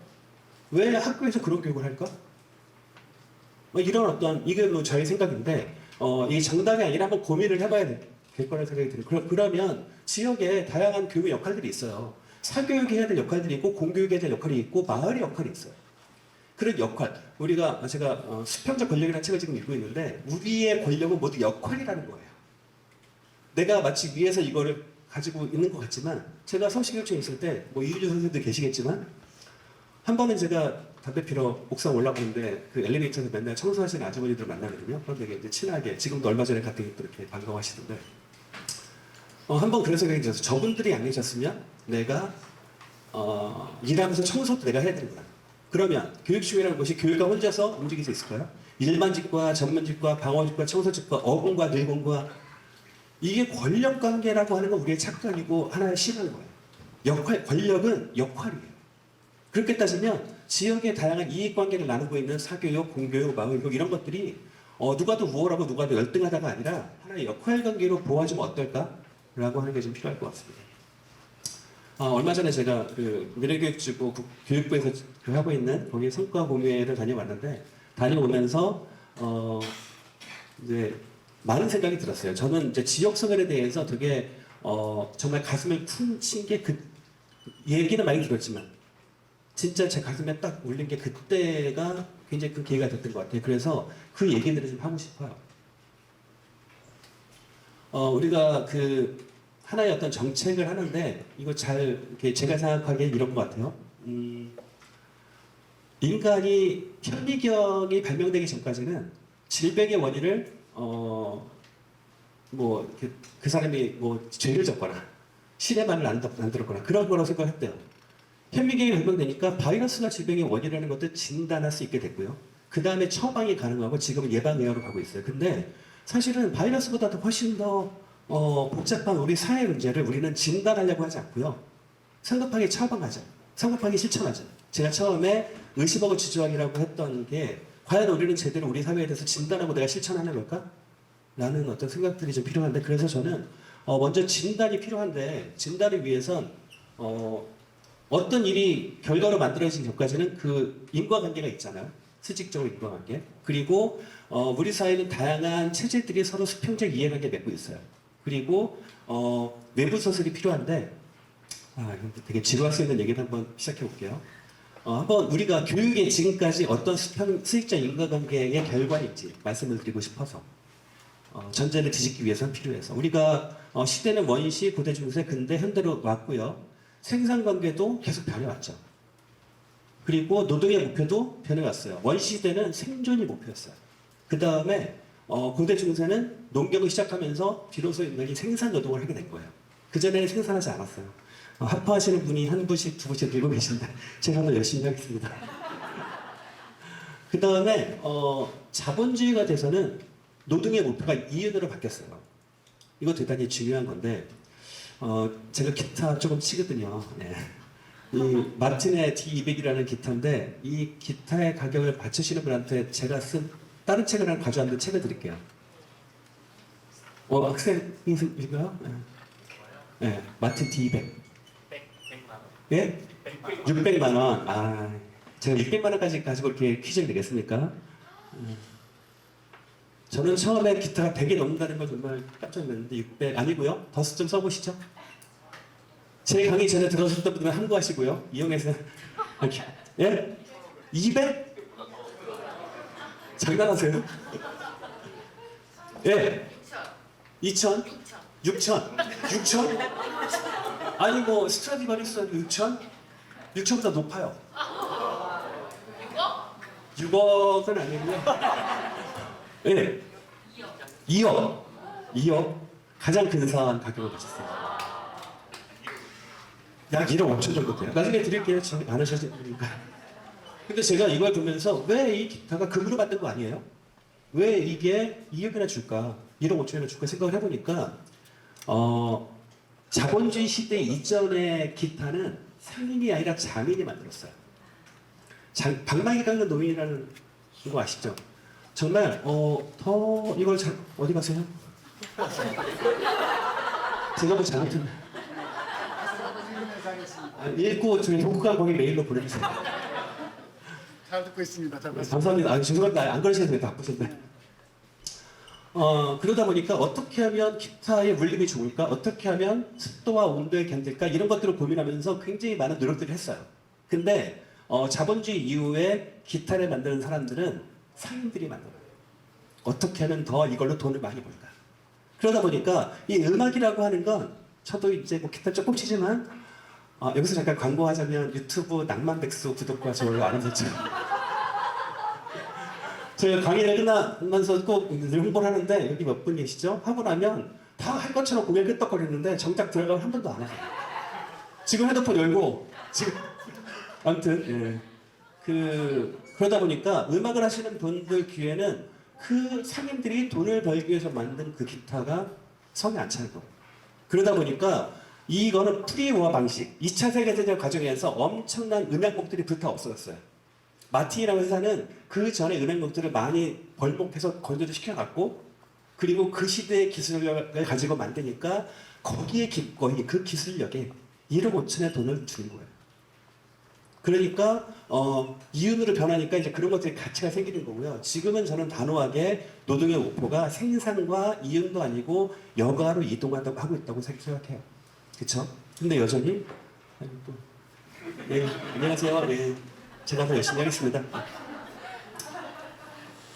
왜 학교에서 그런 교육을 할까? 이런 어떤 이게 뭐 저의 생각인데 이게 정답이 아니라 한번 고민을 해봐야 될 거라는 생각이 들어요. 그러면 지역에 다양한 교육 역할들이 있어요. 사교육이 해야 될 역할들이 있고 공교육이 해야 될 역할이 있고 마을의 역할이 있어요. 그런 역할, 제가 수평적 권력이라는 책을 지금 읽고 있는데 우리의 권력은 모두 역할이라는 거예요. 내가 마치 위에서 이거를 가지고 있는 것 같지만 제가 서울시교육청에 있을 때 뭐 이유주 선생님도 계시겠지만 한 번은 제가 담배 피러 옥상 올라가는데 그 엘리베이터에서 맨날 청소하시는 아주머니들 만나거든요. 그럼 되게 이제 친하게 지금도 얼마 전에 갔더니 또 이렇게 반가워하시던데 한 번 그런 생각이 들어서 저분들이 안 계셨으면 내가 일하면서 청소도 내가 해야 되는구나. 그러면 교육청이라는 것이 교육과 혼자서 움직일 수 있을까요? 일반직과 전문직과 방어직과 청소직과 어군과 늙은과 이게 권력관계라고 하는 건 우리의 착각이고 하나의 실화인 거예요. 권력은 역할이에요. 그렇게 따지면 지역의 다양한 이익관계를 나누고 있는 사교육, 공교육, 마을교육 이런 것들이 누가 더 우월하고 누가 더 열등하다가 아니라 하나의 역할관계로 보아주면 어떨까라고 하는 게 좀 필요할 것 같습니다. 얼마 전에 제가 그 미래교육지구 교육부에서 하고 있는 거기 성과 공유회를 다녀왔는데 다녀오면서 이제 많은 생각이 들었어요. 저는 이제 지역성에 대해서 되게 정말 가슴을 쿵 친 게 그 얘기는 많이 들었지만 진짜 제 가슴에 딱 울린 게 그때가 굉장히 큰 기회가 됐던 것 같아요. 그래서 그 얘기들을 좀 하고 싶어요. 우리가 그 하나의 어떤 정책을 하는데 이거 잘 이렇게 제가 생각하기엔 이런 것 같아요. 인간이 현미경이 발명되기 전까지는 질병의 원인을 그 사람이 뭐 죄를 졌거나 실에만을 안 들었거나 그런 거라고 생각했대요. 현미경이 발명되니까 바이러스나 질병의 원인이라는 것도 진단할 수 있게 됐고요. 그 다음에 처방이 가능하고 지금은 예방의학으로 가고 있어요. 근데 사실은 바이러스보다도 훨씬 더 복잡한 우리 사회 문제를 우리는 진단하려고 하지 않고요. 성급하게 처방하자. 성급하게 실천하자. 제가 처음에 의심하고 지주학이라고 했던 게 과연 우리는 제대로 우리 사회에 대해서 진단하고 내가 실천하는 걸까? 라는 어떤 생각들이 좀 필요한데 그래서 저는 먼저 진단이 필요한데 진단을 위해선 어떤 일이 결과로 만들어진 것까지는 그 인과관계가 있잖아요. 수직적으로 인과관계. 그리고 우리 사회는 다양한 체제들이 서로 수평적 이해관계 맺고 있어요. 그리고 외부 서술이 필요한데 되게 지루할 수 있는 얘기를 한번 시작해 볼게요. 한번 우리가 교육에 지금까지 어떤 수직적 인과관계의 결과인지 말씀을 드리고 싶어서 전제를 뒤집기 위해서는 필요해서 우리가 시대는 원시, 고대, 중세, 근대, 현대로 왔고요. 생산관계도 계속 변해왔죠. 그리고 노동의 목표도 변해왔어요. 원시시대는 생존이 목표였어요. 그 다음에 고대 중세는 농경을 시작하면서 비로소 인간이 생산 노동을 하게 된 거예요. 그전에는 생산하지 않았어요. 하파하시는 분이 한 분씩 두 분씩 들고 계신데 제가 한번 열심히 하겠습니다. 그 다음에 자본주의가 돼서는 노동의 목표가 이윤으로 바뀌었어요. 이거 대단히 중요한 건데 제가 기타 조금 치거든요. 네. 이 마틴의 D200이라는 기타인데 이 기타의 가격을 맞추시는 분한테 제가 쓴 다른 책을 하나 가져왔는데 책을 드릴게요. 학생이신가요? 네. 네. 마틴 D200. 100만 원. 예? 600만 원. 아, 제가 600만 원까지 가지고 이렇게 퀴즈를 내겠습니까? 저는 처음에 기타가 100이 넘는다는 걸 정말 깜짝 놀랐는데 600 아니고요. 더 좀 써보시죠. 제 강의 전에 들어오셨던 분들은 함구하시고요. 이용해서 예? 200? 장난하세요? 예? 2천? 6천? 6천? 아니 뭐 스트라디바리우스 6천? 6천보다 높아요. 6억은 아니고요. 예. 2억. 2억. 가장 근사한 가격을 맞췄어요. 약 1억 5천 정도 돼요. 나중에 드릴게요. 지금 많으셔지니까. 근데 제가 이걸 보면서 왜 이 기타가 금으로 만든 거 아니에요? 왜 이게 2억이나 줄까? 1억 5천이나 줄까 생각을 해보니까 자본주의 시대 이전의 기타는 상인이 아니라 자민이 만들었어요. 방망이 깎는 노인이라는 거 아시죠? 정말 더 이걸 어디 가세요? 제가 뭐 잘못했나? 읽고 저희 독후감 거기 메일로 보내주세요. 잘 듣고 있습니다. 잘 말씀. 감사합니다. 죄송합니다. 안 그러셔도 돼요. 바쁘신데. 그러다 보니까 어떻게 하면 기타의 물림이 좋을까? 어떻게 하면 습도와 온도에 견딜까? 이런 것들을 고민하면서 굉장히 많은 노력들을 했어요. 근데 자본주의 이후에 기타를 만드는 사람들은 상인들이 만들어요. 어떻게 하면 더 이걸로 돈을 많이 벌까? 그러다 보니까 이 음악이라고 하는 건 저도 이제 뭐 기타 조금 치지만 여기서 잠깐 광고하자면 유튜브 낭만백수 구독과 좋아요 알람 설정. 저희가 강의를 끝나면서 꼭 홍보를 하는데 여기 몇 분 계시죠? 하고 나면 다 할 것처럼 고개 끄덕거리는데 정작 들어가면 한 번도 안 하세요. 지금 핸드폰 열고 지금 아무튼 그러다 보니까 음악을 하시는 분들 귀에는 그 상인들이 돈을 벌기 위해서 만든 그 기타가 성에 안 차는 거예요. 그러다 보니까 이거는 프리모아 방식, 2차 세계대전 과정에서 엄청난 음악곡들이 불타 없어졌어요. 마틴이라는 회사는 그 전에 음악곡들을 많이 벌목해서 건조를 시켜갖고 그리고 그 시대의 기술력을 가지고 만드니까 거기에 기꺼이 그 기술력에 1억 5천의 돈을 주는 거예요. 그러니까 이윤으로 변하니까 이제 그런 것들이 가치가 생기는 거고요. 지금은 저는 단호하게 노동의 목표가 생산과 이윤도 아니고 여가로 이동한다고 하고 있다고 생각해요. 그렇죠? 근데 여전히 네, 안녕하세요. 네, 제가 더 열심히 하겠습니다.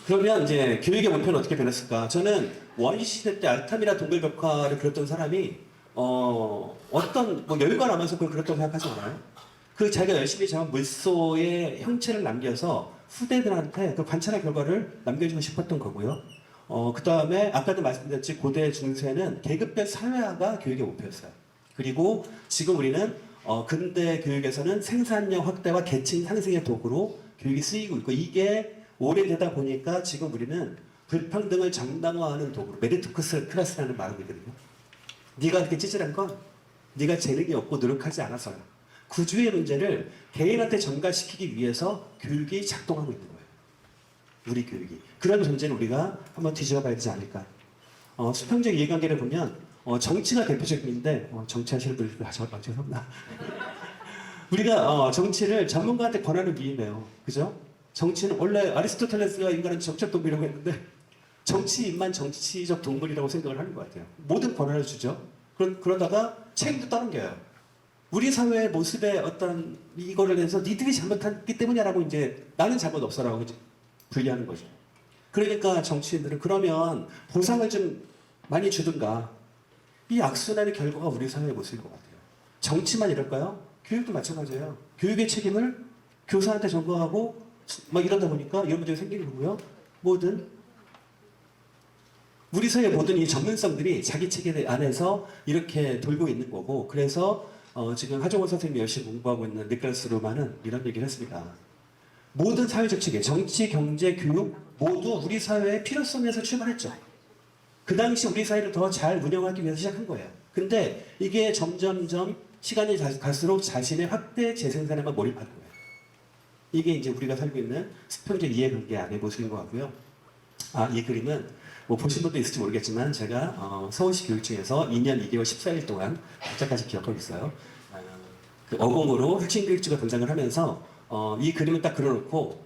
그러면 이제 교육의 목표는 어떻게 변했을까? 저는 원시시대 때 알타미라 동굴벽화를 그렸던 사람이 어떤 뭐 여유가 남아서 그걸 그렸다고 생각하지 않아요? 그 자기가 열심히 잡은 물소의 형체를 남겨서 후대들한테 그 관찰의 결과를 남겨주고 싶었던 거고요. 그 다음에 아까도 말씀드렸지 고대 중세는 계급별 사회화가 교육의 목표였어요. 그리고 지금 우리는 근대 교육에서는 생산력 확대와 계층 상승의 도구로 교육이 쓰이고 있고 이게 오래되다 보니까 지금 우리는 불평등을 정당화하는 도구로 메리토크스 클래스라는 말을 하거든요. 네가 그렇게 찌질한 건 네가 재능이 없고 노력하지 않아서요. 구주의 문제를 개인한테 전가시키기 위해서 교육이 작동하고 있는 거예요. 우리 교육이. 그런 존재는 우리가 한번 뒤집어 봐야 되지 않을까. 수평적 이해관계를 보면 정치가 대표적인데 정치하시는 분들 죄송합니다. 우리가 정치를 전문가한테 권한을 위임해요. 그죠? 정치는 원래 아리스토텔레스가 인간은 정치적 동물이라고 했는데 정치인만 정치적 동물이라고 생각을 하는 것 같아요. 모든 권한을 주죠. 그러다가 책임도 떠넘겨요. 우리 사회의 모습에 어떤 이거를 해서 니들이 잘못했기 때문이라고 이제 나는 잘못 없어라고 이제 분리하는 거죠. 그러니까 정치인들은 그러면 보상을 좀 많이 주든가. 이 악순환의 결과가 우리 사회의 모습인 것 같아요. 정치만 이럴까요? 교육도 마찬가지예요. 교육의 책임을 교사한테 전거하고 막 이러다 보니까 이런 문제가 생기는 거고요. 뭐든 우리 사회 모든 이 전문성들이 자기 체계 안에서 이렇게 돌고 있는 거고, 그래서 지금 하정원 선생님이 열심히 공부하고 있는 니클라스 루만은 이런 얘기를 했습니다. 모든 사회적 체계, 정치, 경제, 교육 모두 우리 사회의 필요성에서 출발했죠. 그 당시 우리 사회를 더 잘 운영하기 위해서 시작한 거예요. 근데 이게 점점점 시간이 갈수록 자신의 확대 재생산에만 몰입하는 거예요. 이게 이제 우리가 살고 있는 수평적 이해관계 안의 모습인 것 같고요. 이 그림은 뭐 보신 분도 있을지 모르겠지만 제가 서울시 교육청에서 2년 2개월 14일 동안 날짜까지 기억하고 있어요. 그 어공으로 혁신교육주가 등장을 하면서 이 그림을 딱 그려놓고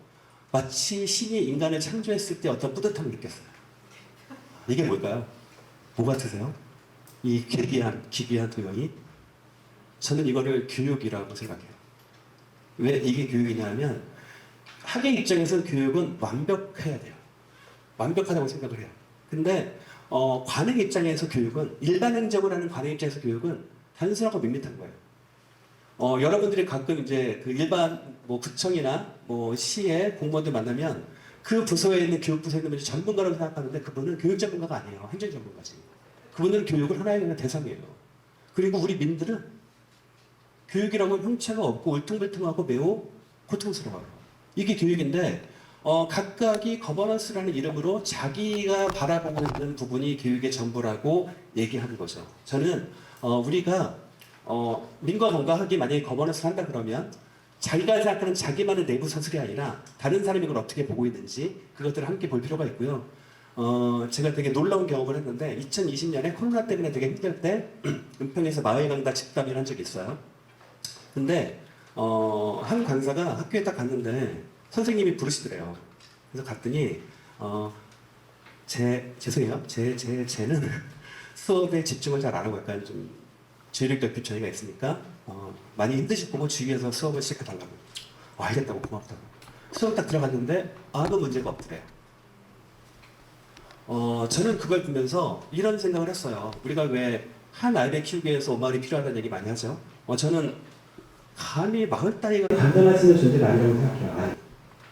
마치 신이 인간을 창조했을 때 어떤 뿌듯함을 느꼈어요. 이게 뭘까요? 뭐 같으세요? 이 기괴한 도형이? 저는 이거를 교육이라고 생각해요. 왜 이게 교육이냐면 학의 입장에서는 교육은 완벽해야 돼요. 완벽하다고 생각을 해요. 근데 관행 입장에서 교육은, 일반 행정을 하는 관행 입장에서 교육은 단순하고 밋밋한 거예요. 여러분들이 가끔 이제 그 일반 뭐 구청이나 뭐 시의 공무원들 만나면 그 부서에 있는 교육부서에 있는 분이 전문가라고 생각하는데 그분은 교육 전문가가 아니에요. 행정 전문가지. 그분은 교육을 하나의 그냥 대상이에요. 그리고 우리 민들은 교육이라면 형체가 없고 울퉁불퉁하고 매우 고통스러워요. 이게 교육인데 각각이 거버넌스라는 이름으로 자기가 바라보고 있는 부분이 교육의 전부라고 얘기하는 거죠. 저는 우리가 민과 공과학이 만약에 거버넌스를 한다 그러면 자기가 생각하는 자기만의 내부 사슬이 아니라 다른 사람이 그걸 어떻게 보고 있는지 그것들을 함께 볼 필요가 있고요. 제가 되게 놀라운 경험을 했는데 2020년에 코로나 때문에 되게 힘들 때 은평에서 마을 강다 집담회를 한 적이 있어요. 근데 한 강사가 학교에 딱 갔는데 선생님이 부르시더래요. 그래서 갔더니 죄송해요. 쟤는 수업에 집중을 잘 안 하고 약간 좀 주의력적 비천이가 있으니까 많이 힘드실 거고 주위에서 수업을 시작해달라고. 알겠다고, 고맙다고. 수업 딱 들어갔는데 아무 문제가 없더래요. 저는 그걸 보면서 이런 생각을 했어요. 우리가 왜 한 아이를 키우기 위해서 엄마들이 필요하다는 얘기 많이 하죠. 저는 감히 마을 따위가 감당할 수 있는 존재가 아니라고 생각해요.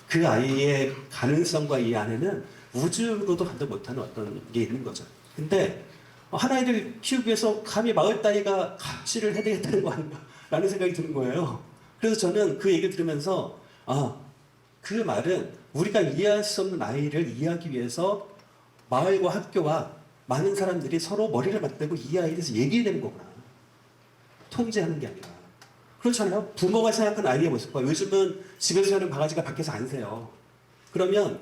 그 아이의 가능성과 이 안에는 우주로도 감당 못하는 어떤 게 있는 거죠. 근데 한 아이를 키우기 위해서 감히 마을 따위가 갑질을 해야 되겠다는 거 아닌가 라는 생각이 드는 거예요. 그래서 저는 그 얘기를 들으면서 그 말은 우리가 이해할 수 없는 아이를 이해하기 위해서 마을과 학교와 많은 사람들이 서로 머리를 맞대고 이 아이에 대해서 얘기해야 되는 거구나. 통제하는 게 아니라. 그렇잖아요. 부모가 생각하는 아이의 모습과 요즘은 집에서 사는 바가지가 밖에서 안 새요. 그러면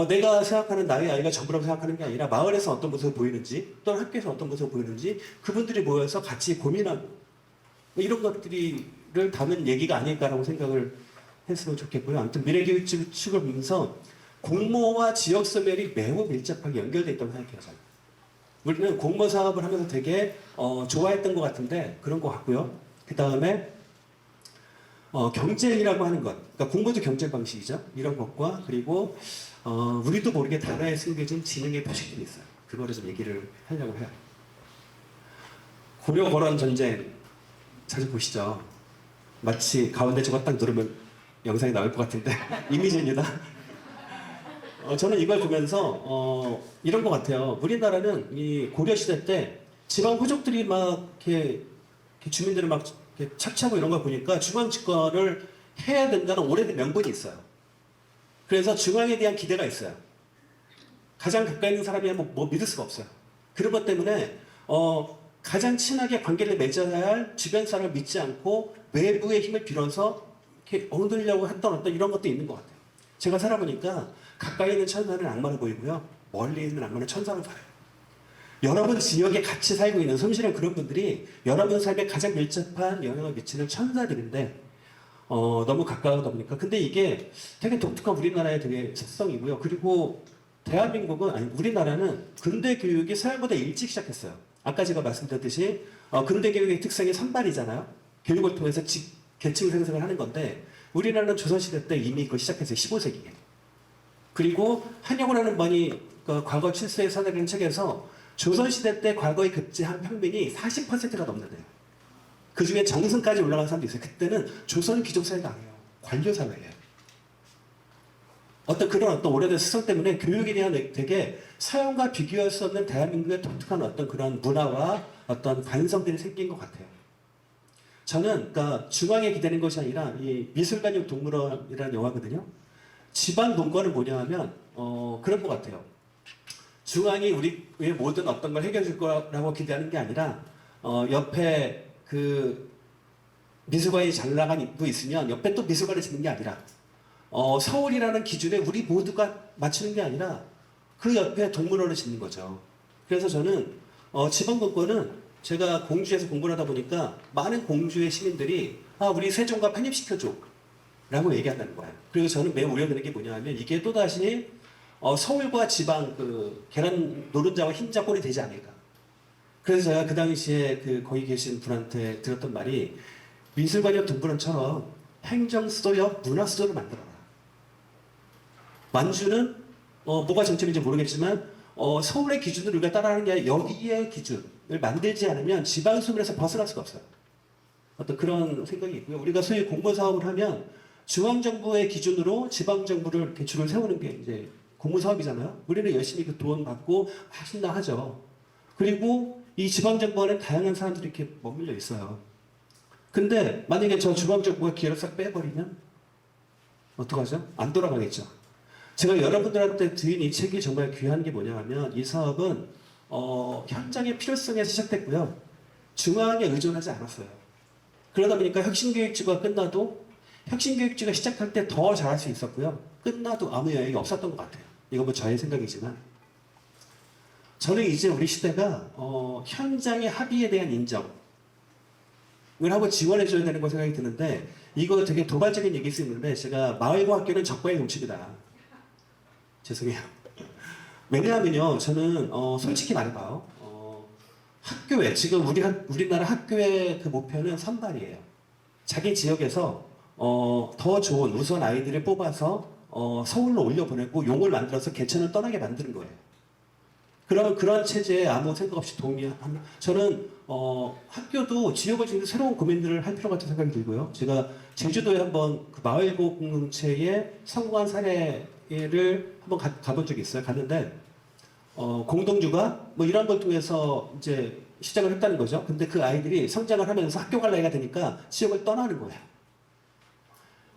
내가 생각하는 나의 아이가 전부라고 생각하는 게 아니라 마을에서 어떤 모습을 보이는지 또는 학교에서 어떤 모습을 보이는지 그분들이 모여서 같이 고민하고 이런 것들을 담은 얘기가 아닐까라고 생각을 했으면 좋겠고요. 아무튼 미래교육 측을 보면서 공모와 지역 소멸이 매우 밀접하게 연결되어 있다고 생각해요. 저는. 우리는 공모 사업을 하면서 되게 좋아했던 것 같은데 그런 것 같고요. 그 다음에 경쟁이라고 하는 것, 그러니까 공모도 경쟁 방식이죠. 이런 것과 그리고 우리도 모르게 단어에 숨겨진 지능의 표식들이 있어요. 그거를 좀 얘기를 하려고 해요. 고려 거란 전쟁 자주 보시죠. 마치 가운데 저거 딱 누르면 영상이 나올 것 같은데 이미지입니다. 저는 이걸 보면서 이런 것 같아요. 우리나라는 이 고려 시대 때 지방 호족들이 막 이렇게 주민들을 막 이렇게 착취하고 이런 걸 보니까 중앙 집권을 해야 된다는 오래된 명분이 있어요. 그래서 중앙에 대한 기대가 있어요. 가장 가까이 있는 사람이면 뭐 믿을 수가 없어요. 그런 것 때문에 가장 친하게 관계를 맺어야 할 주변 사람을 믿지 않고 외부의 힘을 빌어서 이렇게 얻으려고 했던 어떤 이런 것도 있는 것 같아요. 제가 살아보니까 가까이 있는 천사는 악마로 보이고요. 멀리 있는 악마는 천사로 봐요. 여러분 지역에 같이 살고 있는 성실한 그런 분들이 여러분 삶에 가장 밀접한 영향을 미치는 천사들인데 너무 가까우다 보니까 근데 이게 되게 독특한 우리나라의 되게 특성이고요. 그리고 대한민국은 아니 우리나라는 근대 교육이 서양보다 일찍 시작했어요. 아까 제가 말씀드렸듯이 근대 교육의 특성이 선발이잖아요. 교육을 통해서 계층 생성을 하는 건데 우리나라는 조선시대 때 이미 그걸 시작했어요. 15세기에. 그리고 한영훈이라는 분이 과거 칠수의 선학이라는 책에서 조선시대 때 과거에 급제한 평민이 40%가 넘는데요. 그 중에 정승까지 올라간 사람도 있어요. 그때는 조선 귀족사회가 아니에요. 관료 사회예요. 어떤 오래된 습성 때문에 교육에 대한 되게 사용과 비교할 수 없는 대한민국의 독특한 어떤 그런 문화와 어떤 관성들이 생긴 것 같아요. 저는 그러니까 중앙에 기대는 것이 아니라 이 미술관역 동물원이라는 영화거든요. 지방 농가는 뭐냐 하면 그런 것 같아요. 중앙이 우리의 모든 어떤 걸 해결해 줄 거라고 기대하는 게 아니라 옆에 그 미술관이 잘 나간 입구 있으면 옆에 또 미술관을 짓는 게 아니라 서울이라는 기준에 우리 모두가 맞추는 게 아니라 그 옆에 동물원을 짓는 거죠. 그래서 저는 지방 정권은 제가 공주에서 공부를 하다 보니까 많은 공주의 시민들이 우리 세종과 편입시켜줘 라고 얘기한다는 거예요. 그리고 저는 매우 우려되는 게 뭐냐 하면 이게 또다시 서울과 지방 그 계란 노른자와 흰자 꼴이 되지 않을까. 그래서 제가 그 당시에 거기 계신 분한테 들었던 말이 미술관역 동물원처럼 행정수도역 문화수도를 만들어라. 만주는 뭐가 정점인지 모르겠지만 서울의 기준을 우리가 따라하는 게 아니라 여기의 기준을 만들지 않으면 지방수문에서 벗어날 수가 없어요. 어떤 그런 생각이 있고요. 우리가 소위 공무원 사업을 하면 중앙정부의 기준으로 지방정부를 이렇게 줄을 세우는 게 이제 공무사업이잖아요. 우리는 열심히 그 돈 받고 하신다 하죠. 그리고 이 지방정부 안에 다양한 사람들이 이렇게 머물러 있어요. 근데 만약에 저 중앙정부가 기회를 싹 빼버리면 어떡하죠? 안 돌아가겠죠. 제가 여러분들한테 드린 이 책이 정말 귀한 게 뭐냐 하면 이 사업은 현장의 필요성에서 시작됐고요. 중앙에 의존하지 않았어요. 그러다 보니까 혁신교육지가 끝나도 혁신교육지가 시작할 때 더 잘할 수 있었고요. 끝나도 아무 영향이 없었던 것 같아요. 이건 뭐 저의 생각이지만 저는 이제 우리 시대가 현장의 합의에 대한 인정을 하고 지원해줘야 되는 거 생각이 드는데 이거 되게 도발적인 얘기일 수 있는데 제가 마을과 학교는 적과의 동침이다. 죄송해요. 왜냐하면요, 저는 솔직히 말해봐요. 학교에 지금 우리나라 학교의 그 목표는 선발이에요. 자기 지역에서 더 좋은 우수한 아이들을 뽑아서 서울로 올려보내고 용을 만들어서 개천을 떠나게 만드는 거예요. 그러면 그런 체제에 아무 생각 없이 동의합니다. 저는 학교도 지역을 중에서 새로운 고민들을 할 필요 같은 생각이 들고요. 제가 제주도에 한번 그 마을 공동체의 성공한 사례를 한번 가본 적이 있어요. 갔는데 공동주가 뭐 이런 걸 통해서 이제 시작을 했다는 거죠. 근데 그 아이들이 성장을 하면서 학교 갈 나이가 되니까 지역을 떠나는 거예요.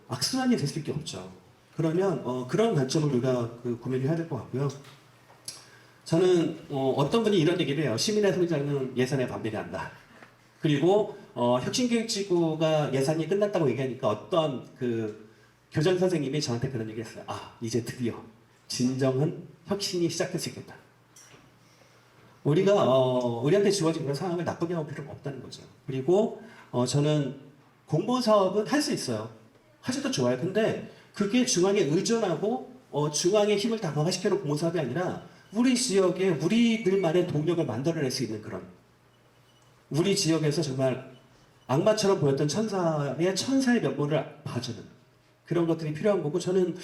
악순환이 될 수밖에 없죠. 그러면 그런 관점을 우리가 고민을 해야 될 것 같고요. 저는 어떤 분이 이런 얘기를 해요. 시민의 성장은 예산에 반비례한다. 그리고 혁신교육지구가 예산이 끝났다고 얘기하니까 어떤 그 교장 선생님이 저한테 그런 얘기를 했어요. 이제 드디어 진정한 혁신이 시작될 수 있겠다. 우리한테 주어진 그런 상황을 나쁘게 할 필요가 없다는 거죠. 그리고 저는 공무원 사업은 할 수 있어요. 하셔도 좋아요. 근데 그게 중앙에 의존하고 중앙의 힘을 다 강화시키는 공무원 사업이 아니라 우리 지역에 우리들만의 동력을 만들어낼 수 있는 그런 우리 지역에서 정말 악마처럼 보였던 천사의 면모를 봐주는 그런 것들이 필요한 거고 저는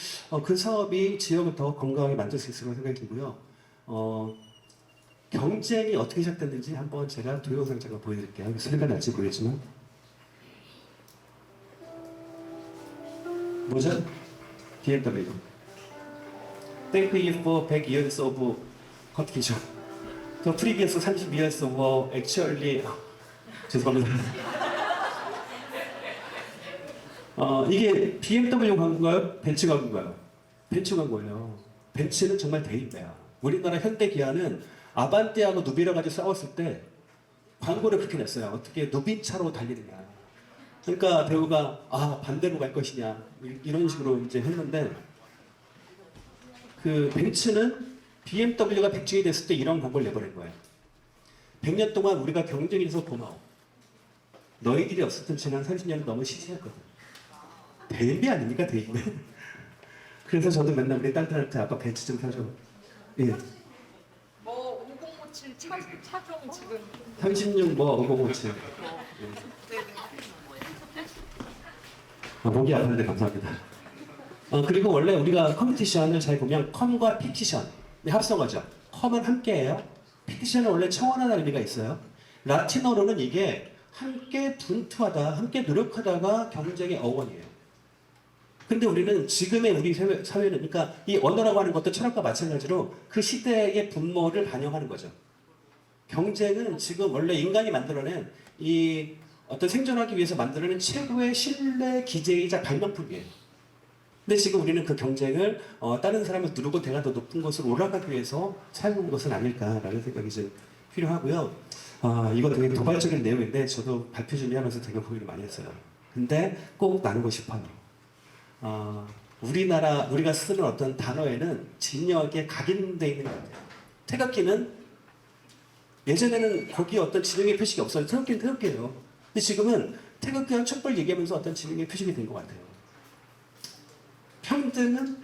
그 사업이 지역을 더 건강하게 만들 수 있을 거라고 생각이 들고요. 경쟁이 어떻게 시작됐는지 한번 제가 동영상 잠깐 보여드릴게요. 소리가 날지 모르겠지만 뭐죠? BMW Thank you for 100 years of competition. The previous 30 years were actually 죄송합니다. 이게 BMW 광고인가요? 벤츠 광고인가요? 벤츠 광고예요. 벤츠는 정말 대인배야. 우리나라 현대 기아는 아반떼하고 누비라 가지고 싸웠을 때 광고를 그렇게 냈어요. 어떻게 누빈차로 달리느냐. 그러니까 배우가 반대로 갈 것이냐 이런 식으로 이제 했는데 그 벤츠는 BMW가 백중이 됐을 때 이런 광고를 내버린 거예요. 100년 동안 우리가 경쟁에서 고마워. 너희들이 없었던 지난 30년은 너무 시시했거든. 대인배 아닙니까 대인배? 그래서 저도 맨날 우리 딸들한테 아빠 벤츠 좀 사줘. 예. 뭐 5057 차종 지금 36 5057. 네네. 목이 아픈데 감사합니다. 그리고 원래 우리가 컴피티션을 잘 보면 컴과 피티션의 합성어죠. 컴은 함께예요. 피티션은 원래 청원하는 의미가 있어요. 라틴어로는 이게 함께 분투하다, 함께 노력하다가 경쟁의 어원이에요. 근데 우리는 지금의 우리 사회는 그러니까 이 언어라고 하는 것도 철학과 마찬가지로 그 시대의 분모를 반영하는 거죠. 경쟁은 지금 원래 인간이 만들어낸 이 어떤 생존하기 위해서 만들어낸 최고의 신뢰 기제이자 발명품이에요. 근데 지금 우리는 그 경쟁을 다른 사람을 누르고 내가 더 높은 곳으로 올라가기 위해서 사용한 것은 아닐까라는 생각이 좀 필요하고요. 이거 되게 도발적인 내용인데 저도 발표 준비하면서 되게 고민을 많이 했어요. 근데 꼭 나누고 싶어요. 우리가 쓰는 어떤 단어에는 진영하게 각인되어 있는 것 같아요. 태극기는 예전에는 거기에 어떤 진영의 표식이 없어요. 태극기는 태극기예요. 근데 지금은 태극기와 촛불 얘기하면서 어떤 진영의 표식이 된 것 같아요. 평등은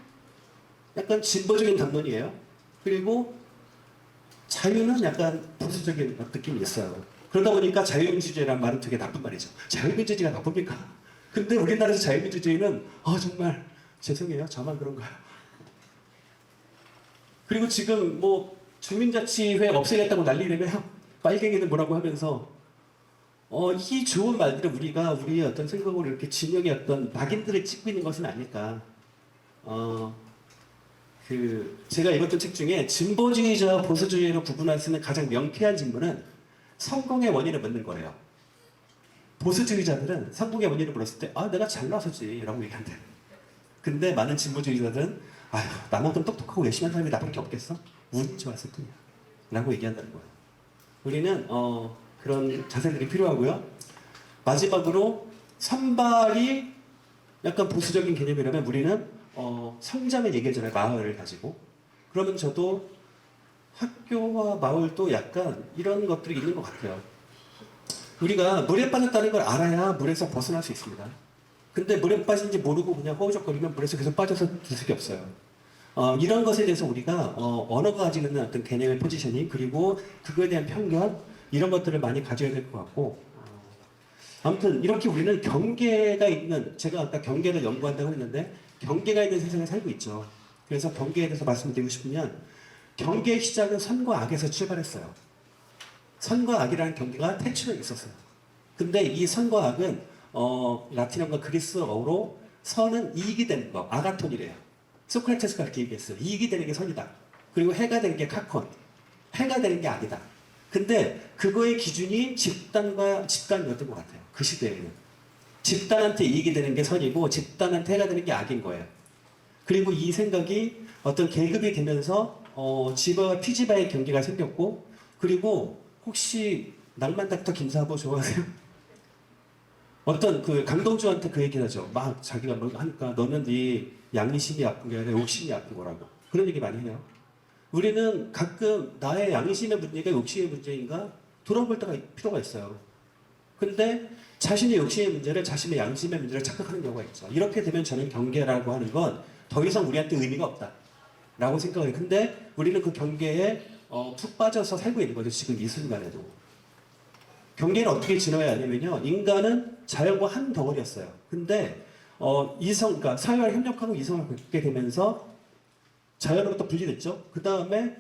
약간 진보적인 담론이에요. 그리고 자유는 약간 보수적인 느낌이 있어요. 그러다 보니까 자유민주주의라는 말은 되게 나쁜 말이죠. 자유민주주의가 나쁩니까? 근데 우리나라에서 자유민주주의는 정말 죄송해요. 저만 그런가요? 그리고 지금 뭐 주민자치회 없애겠다고 난리래요. 빨갱이는 뭐라고 하면서 이 좋은 말들을 우리가 우리의 어떤 생각으로 이렇게 진영의 어떤 낙인들을 찍고 있는 것은 아닐까. 제가 읽었던 책 중에 진보주의자와 보수주의로 구분할 수 있는 가장 명쾌한 질문은 성공의 원인을 묻는 거래요. 보수주의자들은 성공의 원인을 물었을 때 내가 잘나서지 라고 얘기한대. 근데 많은 진보주의자들은 아휴 나만큼 똑똑하고 열심히 한 사람이 나밖에 없겠어? 운이 좋았을 뿐이야 라고 얘기한다는 거예요. 우리는 그런 자세들이 필요하고요. 마지막으로 선발이 약간 보수적인 개념이라면 우리는 성장을 얘기하잖아요. 마을을 가지고. 그러면 저도 학교와 마을도 약간 이런 것들이 있는 것 같아요. 우리가 물에 빠졌다는 걸 알아야 물에서 벗어날 수 있습니다. 근데 물에 빠진지 모르고 그냥 허우적거리면 물에서 계속 빠져서 들 수가 없어요. 이런 것에 대해서 우리가 언어가 가지고 있는 어떤 개념의 포지셔닝 그리고 그거에 대한 편견 이런 것들을 많이 가져야 될 것 같고 아무튼 이렇게 우리는 경계가 있는 제가 아까 경계를 연구한다고 했는데 경계가 있는 세상에 살고 있죠. 그래서 경계에 대해서 말씀드리고 싶으면 경계의 시작은 선과 악에서 출발했어요. 선과 악이라는 경계가 태초에 있었어요. 근데 이 선과 악은 라틴어과 그리스어로 선은 이익이 되는 거, 아가톤이래요. 소크라테스가 그렇게 얘기했어요. 이익이 되는 게 선이다. 그리고 해가 되는 게 카콘, 해가 되는 게 악이다. 근데 그거의 기준이 집단이었던 것 같아요. 그 시대에는. 집단한테 이익이 되는 게 선이고 집단한테 해가 되는 게 악인 거예요. 그리고 이 생각이 어떤 계급이 되면서 지바와 피지바의 경계가 생겼고 그리고 혹시 낭만 닥터 김사부 좋아하세요? 어떤 그 강동주한테 그 얘기를 하죠. 막 자기가 뭐 하니까 너는 네 양심이 아픈 게 아니라 욕심이 아픈 거라고. 그런 얘기 많이 해요. 우리는 가끔 나의 양심의 문제가 욕심의 문제인가 돌아볼 때가 필요가 있어요. 근데 자신의 욕심의 문제를 자신의 양심의 문제를 착각하는 경우가 있죠. 이렇게 되면 저는 경계라고 하는 건 더 이상 우리한테 의미가 없다 라고 생각해요. 근데 우리는 그 경계에 푹 빠져서 살고 있는 거죠. 지금 이 순간에도. 경계를 어떻게 지나야 하냐면요. 인간은 자연과 한 덩어리였어요. 근데 그러니까 사회와 협력하고 이성을 갖게 되면서 자연으로부터 분리됐죠. 그 다음에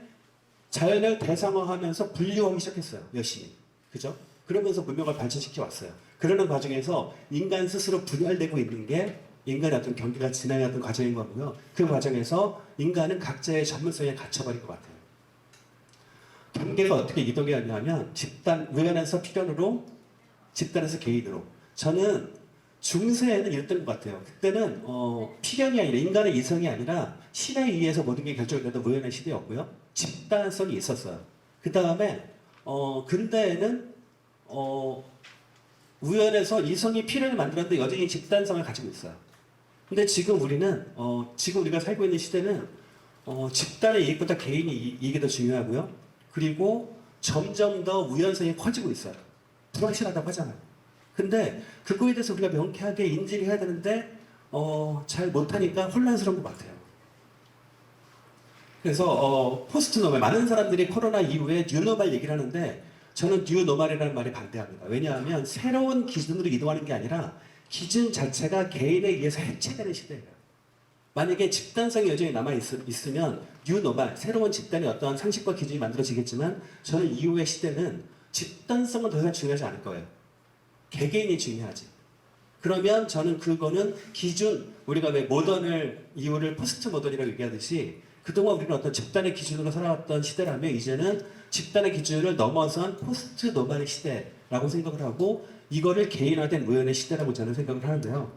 자연을 대상화하면서 분류하기 시작했어요. 열심히. 그죠? 그러면서 문명을 발전시켜 왔어요. 그러는 과정에서 인간 스스로 분열되고 있는 게 인간의 어떤 경계가 지나야 하던 과정인 거고요. 그 과정에서 인간은 각자의 전문성에 갇혀버린 것 같아요. 경계가 어떻게 이동이 하냐면 집단, 우연에서 필연으로, 집단에서 개인으로. 저는 중세에는 이랬던 것 같아요. 그때는 필연이 아니라 인간의 이성이 아니라 신에 의해서 모든 게 결정되던 우연의 시대였고요. 집단성이 있었어요. 그 다음에 근대에는 우연에서 이성이 필연을 만들었는데 여전히 집단성을 가지고 있어요. 근데 지금 우리는 지금 우리가 살고 있는 시대는 집단의 이익보다 개인의 이익이 더 중요하고요. 그리고 점점 더 우연성이 커지고 있어요. 불확실하다고 하잖아요. 근데 그거에 대해서 우리가 명쾌하게 인지를 해야 되는데 잘 못하니까 혼란스러운 것 같아요. 그래서 포스트 노멀 많은 사람들이 코로나 이후에 뉴노멀 얘기를 하는데 저는 뉴노멀이라는 말에 반대합니다. 왜냐하면 새로운 기준으로 이동하는 게 아니라 기준 자체가 개인에 의해서 해체되는 시대예요. 만약에 집단성이 여전히 남아있으면 뉴노멀, 새로운 집단의 어떠한 상식과 기준이 만들어지겠지만 저는 이후의 시대는 집단성은 더 이상 중요하지 않을 거예요. 개개인이 중요하지. 그러면 저는 그거는 기준, 우리가 왜 모던을 이후를 포스트 모던이라고 얘기하듯이 그동안 우리는 어떤 집단의 기준으로 살아왔던 시대라면 이제는 집단의 기준을 넘어선 포스트 노멀의 시대라고 생각을 하고 이거를 개인화된 우연의 시대라고 저는 생각을 하는데요.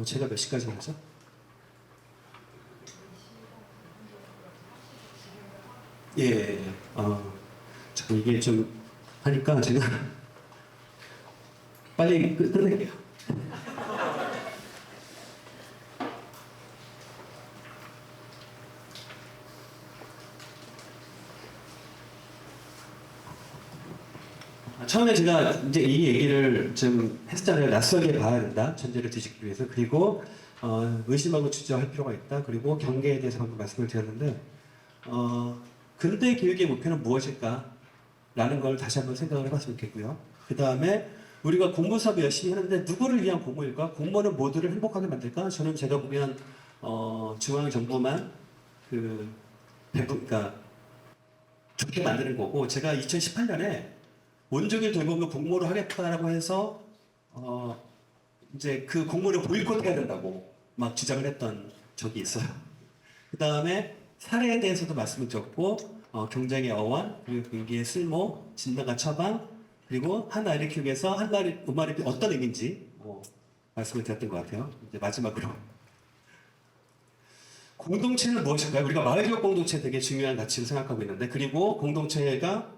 제가 몇 시까지 하죠? 예. 참 이게 좀 하니까 제가 빨리 끝낼게요. 처음에 제가 이제 이 얘기를 좀 했잖아요. 낯설게 봐야 된다. 전제를 뒤집기 위해서. 그리고 의심하고 주저할 필요가 있다. 그리고 경계에 대해서 방금 말씀을 드렸는데 근대 교육의 목표는 무엇일까? 라는 걸 다시 한번 생각을 해봤으면 좋겠고요. 그 다음에 우리가 공부 수업을 열심히 하는데 누구를 위한 공부일까? 공부는 모두를 행복하게 만들까? 저는 제가 보면 중앙정부만 그러니까 좋게 만드는 거고 제가 2018년에 온종일 돌보면 공모를 하겠다라고 해서 이제 그 공모를 보이콧해야 된다고 막 주장을 했던 적이 있어요. 그 다음에 사례에 대해서도 말씀을 드렸고 경쟁의 어원, 그리고 경기의 쓸모, 진단과 처방, 그리고 한 아이를 키우기 위해서 한 마리, 우마리 어떤 의미인지 말씀을 드렸던 것 같아요. 이제 마지막으로 공동체는 무엇일까요? 우리가 마을교육 공동체 되게 중요한 가치를 생각하고 있는데 그리고 공동체가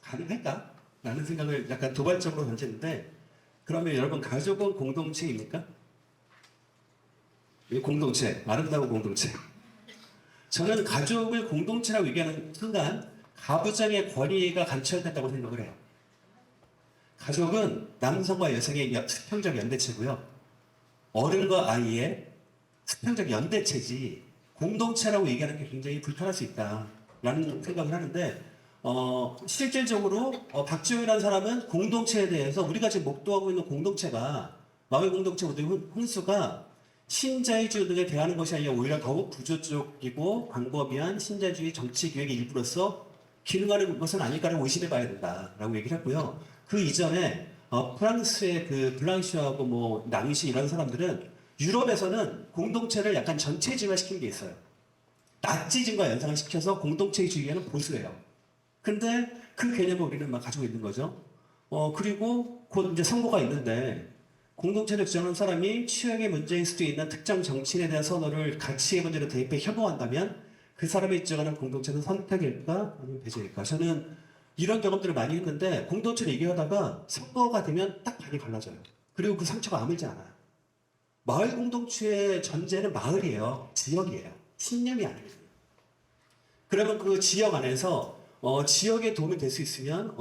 가능할까? 라는 생각을 약간 도발적으로 던지는데 그러면 여러분 가족은 공동체입니까? 이 공동체, 아름다운 공동체. 저는 가족을 공동체라고 얘기하는 순간 가부장의 권위가 관철된다고 생각을 해요. 가족은 남성과 여성의 수평적 연대체고요. 어른과 아이의 수평적 연대체지 공동체라고 얘기하는 게 굉장히 불편할 수 있다라는 생각을 하는데 실질적으로 박지훈이라는 사람은 공동체에 대해서 우리가 지금 목도하고 있는 공동체가 마을 공동체 훈수가 신자유주의 등에 대하는 것이 아니라 오히려 더욱 구조적이고 광범위한 신자유주의 정치 기획의 일부로서 기능하는 것은 아닐까라고 의심해 봐야 된다라고 얘기를 했고요. 그 이전에 프랑스의 그 블랑시하고 뭐 낭시 이런 사람들은 유럽에서는 공동체를 약간 전체주의화 시킨 게 있어요. 나치즘과 연상을 시켜서 공동체주의에는 보수예요. 근데 그 개념을 우리는 막 가지고 있는 거죠. 그리고 곧 이제 선거가 있는데 공동체를 주장하는 사람이 취약의 문제일 수도 있는 특정 정치인에 대한 선호를 가치의 문제로 대입해 혐오한다면 그 사람이 주장하는 공동체는 선택일까 아니면 배제일까? 저는 이런 경험들을 많이 했는데 공동체를 얘기하다가 선거가 되면 딱 반이 갈라져요. 그리고 그 상처가 아물지 않아요. 마을 공동체의 전제는 마을이에요. 지역이에요. 신념이 아니에요. 그러면 그 지역 안에서 지역에 도움이 될 수 있으면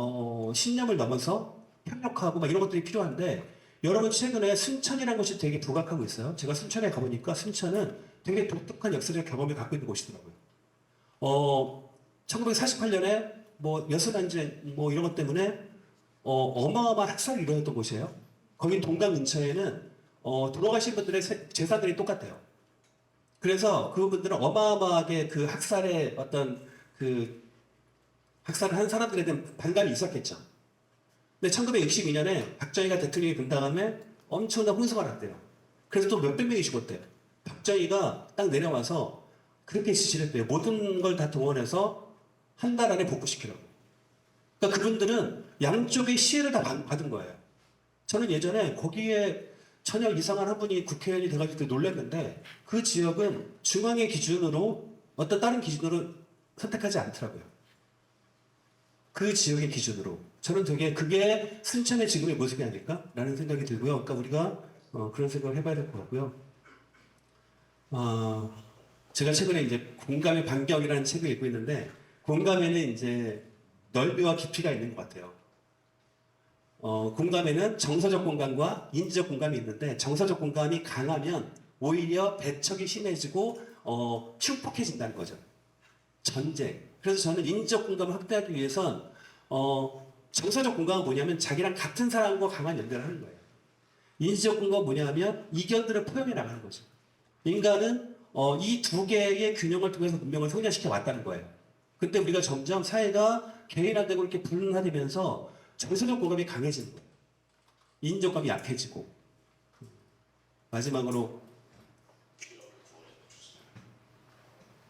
신념을 넘어서 협력하고 막 이런 것들이 필요한데 여러분 최근에 순천이라는 곳이 되게 부각하고 있어요. 제가 순천에 가보니까 순천은 되게 독특한 역사적 경험을 갖고 있는 곳이더라고요. 1948년에 뭐 여수난쟁 뭐 이런 것 때문에 어마어마한 학살이 일어났던 곳이에요. 거기 동강 근처에는 돌아가신 분들의 재산들이 똑같아요. 그래서 그분들은 어마어마하게 그 학살의 어떤 그 학살을 한 사람들에 대한 반감이 있었겠죠. 근데 1962년에 박정희가 대통령이 된 다음에 엄청난 혼수가 났대요. 그래서 또 몇백 명이 죽었대요. 박정희가 딱 내려와서 그렇게 지시를 했대요. 모든 걸 다 동원해서 한 달 안에 복구시키라고. 그러니까 그분들은 양쪽의 시혜를 다 받은 거예요. 저는 예전에 거기에 전혀 이상한 한 분이 국회의원이 돼가지고 놀랐는데 그 지역은 중앙의 기준으로 어떤 다른 기준으로 선택하지 않더라고요. 그 지역의 기준으로. 저는 되게 그게 순천의 지금의 모습이 아닐까라는 생각이 들고요. 그러니까 우리가 그런 생각을 해봐야 될 것 같고요. 제가 최근에 이제 공감의 반경이라는 책을 읽고 있는데 공감에는 이제 넓이와 깊이가 있는 것 같아요. 공감에는 정서적 공감과 인지적 공감이 있는데 정서적 공감이 강하면 오히려 배척이 심해지고 흉폭해진다는 거죠. 전쟁. 그래서 저는 인지적 공감을 확대하기 위해선 정서적 공감은 뭐냐면 자기랑 같은 사람과 강한 연대를 하는 거예요. 인지적 공감은 뭐냐면 이견들을 포용해 나가는 거죠. 인간은 이 두 개의 균형을 통해서 문명을 성장시켜 왔다는 거예요. 근데 우리가 점점 사회가 개인화되고 이렇게 분화되면서 정서적 공감이 강해지는 거예요. 인지적 감이 약해지고. 마지막으로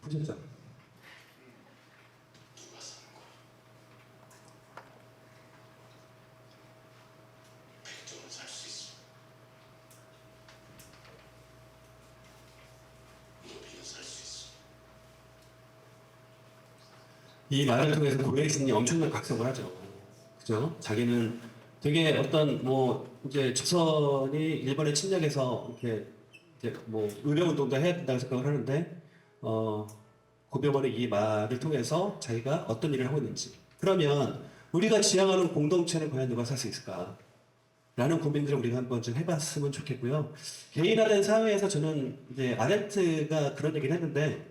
보셨죠? 이 말을 통해서 고려익신이 엄청난 각성을 하죠. 그죠? 자기는 되게 어떤 뭐 이제 조선이 일본에 침략해서 이렇게 이제 뭐 의료운동도 해야 된다고 생각을 하는데 고병원의 이 말을 통해서 자기가 어떤 일을 하고 있는지, 그러면 우리가 지향하는 공동체는 과연 누가 살 수 있을까? 라는 고민들을 우리가 한번 좀 해봤으면 좋겠고요. 개인화된 사회에서 저는 이제 아렌트가 그런 얘기를 했는데,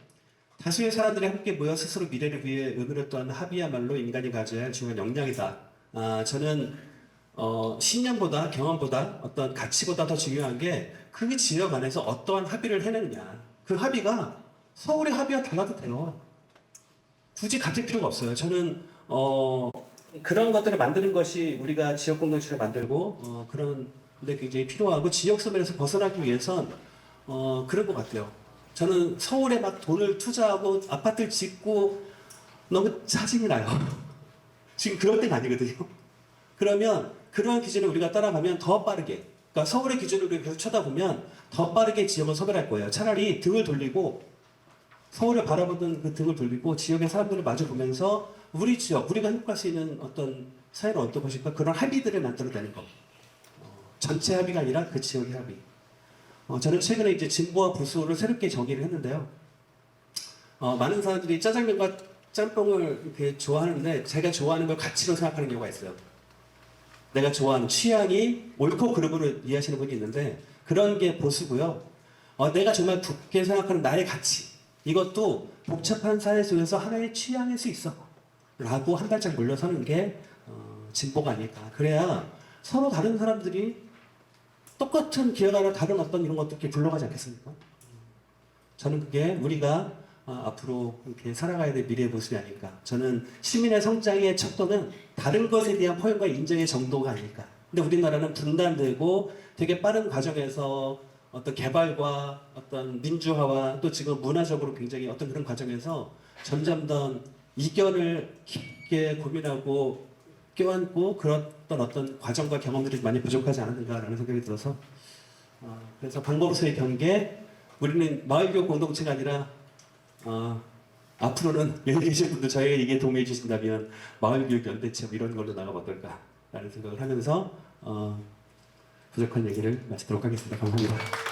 다수의 사람들이 함께 모여 스스로 미래를 위해 의미를 또한 합의야말로 인간이 가져야 할 중요한 역량이다. 저는 신념보다 경험보다 어떤 가치보다 더 중요한 게 그 지역 안에서 어떠한 합의를 해내느냐. 그 합의가 서울의 합의와 달라도 돼요. 굳이 같을 필요가 없어요. 저는 그런 것들을 만드는 것이 우리가 지역 공동체를 만들고 그런 데 굉장히 필요하고, 지역 소멸에서 벗어나기 위해선 그런 것 같아요. 저는 서울에 막 돈을 투자하고 아파트를 짓고 너무 짜증이 나요. 지금 그럴 때가 아니거든요. 그러면 그러한 기준을 우리가 따라가면 더 빠르게, 그러니까 서울의 기준을 우리가 계속 쳐다보면 더 빠르게 지역을 소멸할 거예요. 차라리 등을 돌리고, 서울을 바라보던 그 등을 돌리고 지역의 사람들을 마주 보면서 우리 지역, 우리가 행복할 수 있는 어떤 사회는 어떤 것일까, 그런 합의들을 만들어내는 거. 전체 합의가 아니라 그 지역의 합의. 저는 최근에 이제 진보와 보수를 새롭게 정의를 했는데요. 많은 사람들이 짜장면과 짬뽕을 이렇게 좋아하는데, 제가 좋아하는 걸 가치로 생각하는 경우가 있어요. 내가 좋아하는 취향이 옳고 그름으로 이해하시는 분이 있는데, 그런 게 보수고요. 내가 정말 굳게 생각하는 나의 가치, 이것도 복잡한 사회 속에서 하나의 취향일 수 있어 라고 한 발짝 물러서는 게 진보가 아닐까. 그래야 서로 다른 사람들이 똑같은 기억 안에 다른 어떤 이런 것도 이렇게 굴러가지 않겠습니까? 저는 그게 우리가 앞으로 이렇게 살아가야 될 미래의 모습이 아닐까. 저는 시민의 성장의 척도는 다른 것에 대한 포용과 인정의 정도가 아닐까. 근데 우리나라는 분단되고 되게 빠른 과정에서 어떤 개발과 어떤 민주화와 또 지금 문화적으로 굉장히 어떤 그런 과정에서 점점 더 이견을 깊게 고민하고 껴안고 그런 어떤 과정과 경험들이 많이 부족하지 않았는가라는 생각이 들어서, 그래서 방법으로서의 경계, 우리는 마을교육 공동체가 아니라 앞으로는 여기 계신 분들 저에게 이게 동의해 주신다면 마을교육 연대체 이런 걸로 나가면 어떨까라는 생각을 하면서 부족한 얘기를 마치도록 하겠습니다. 감사합니다.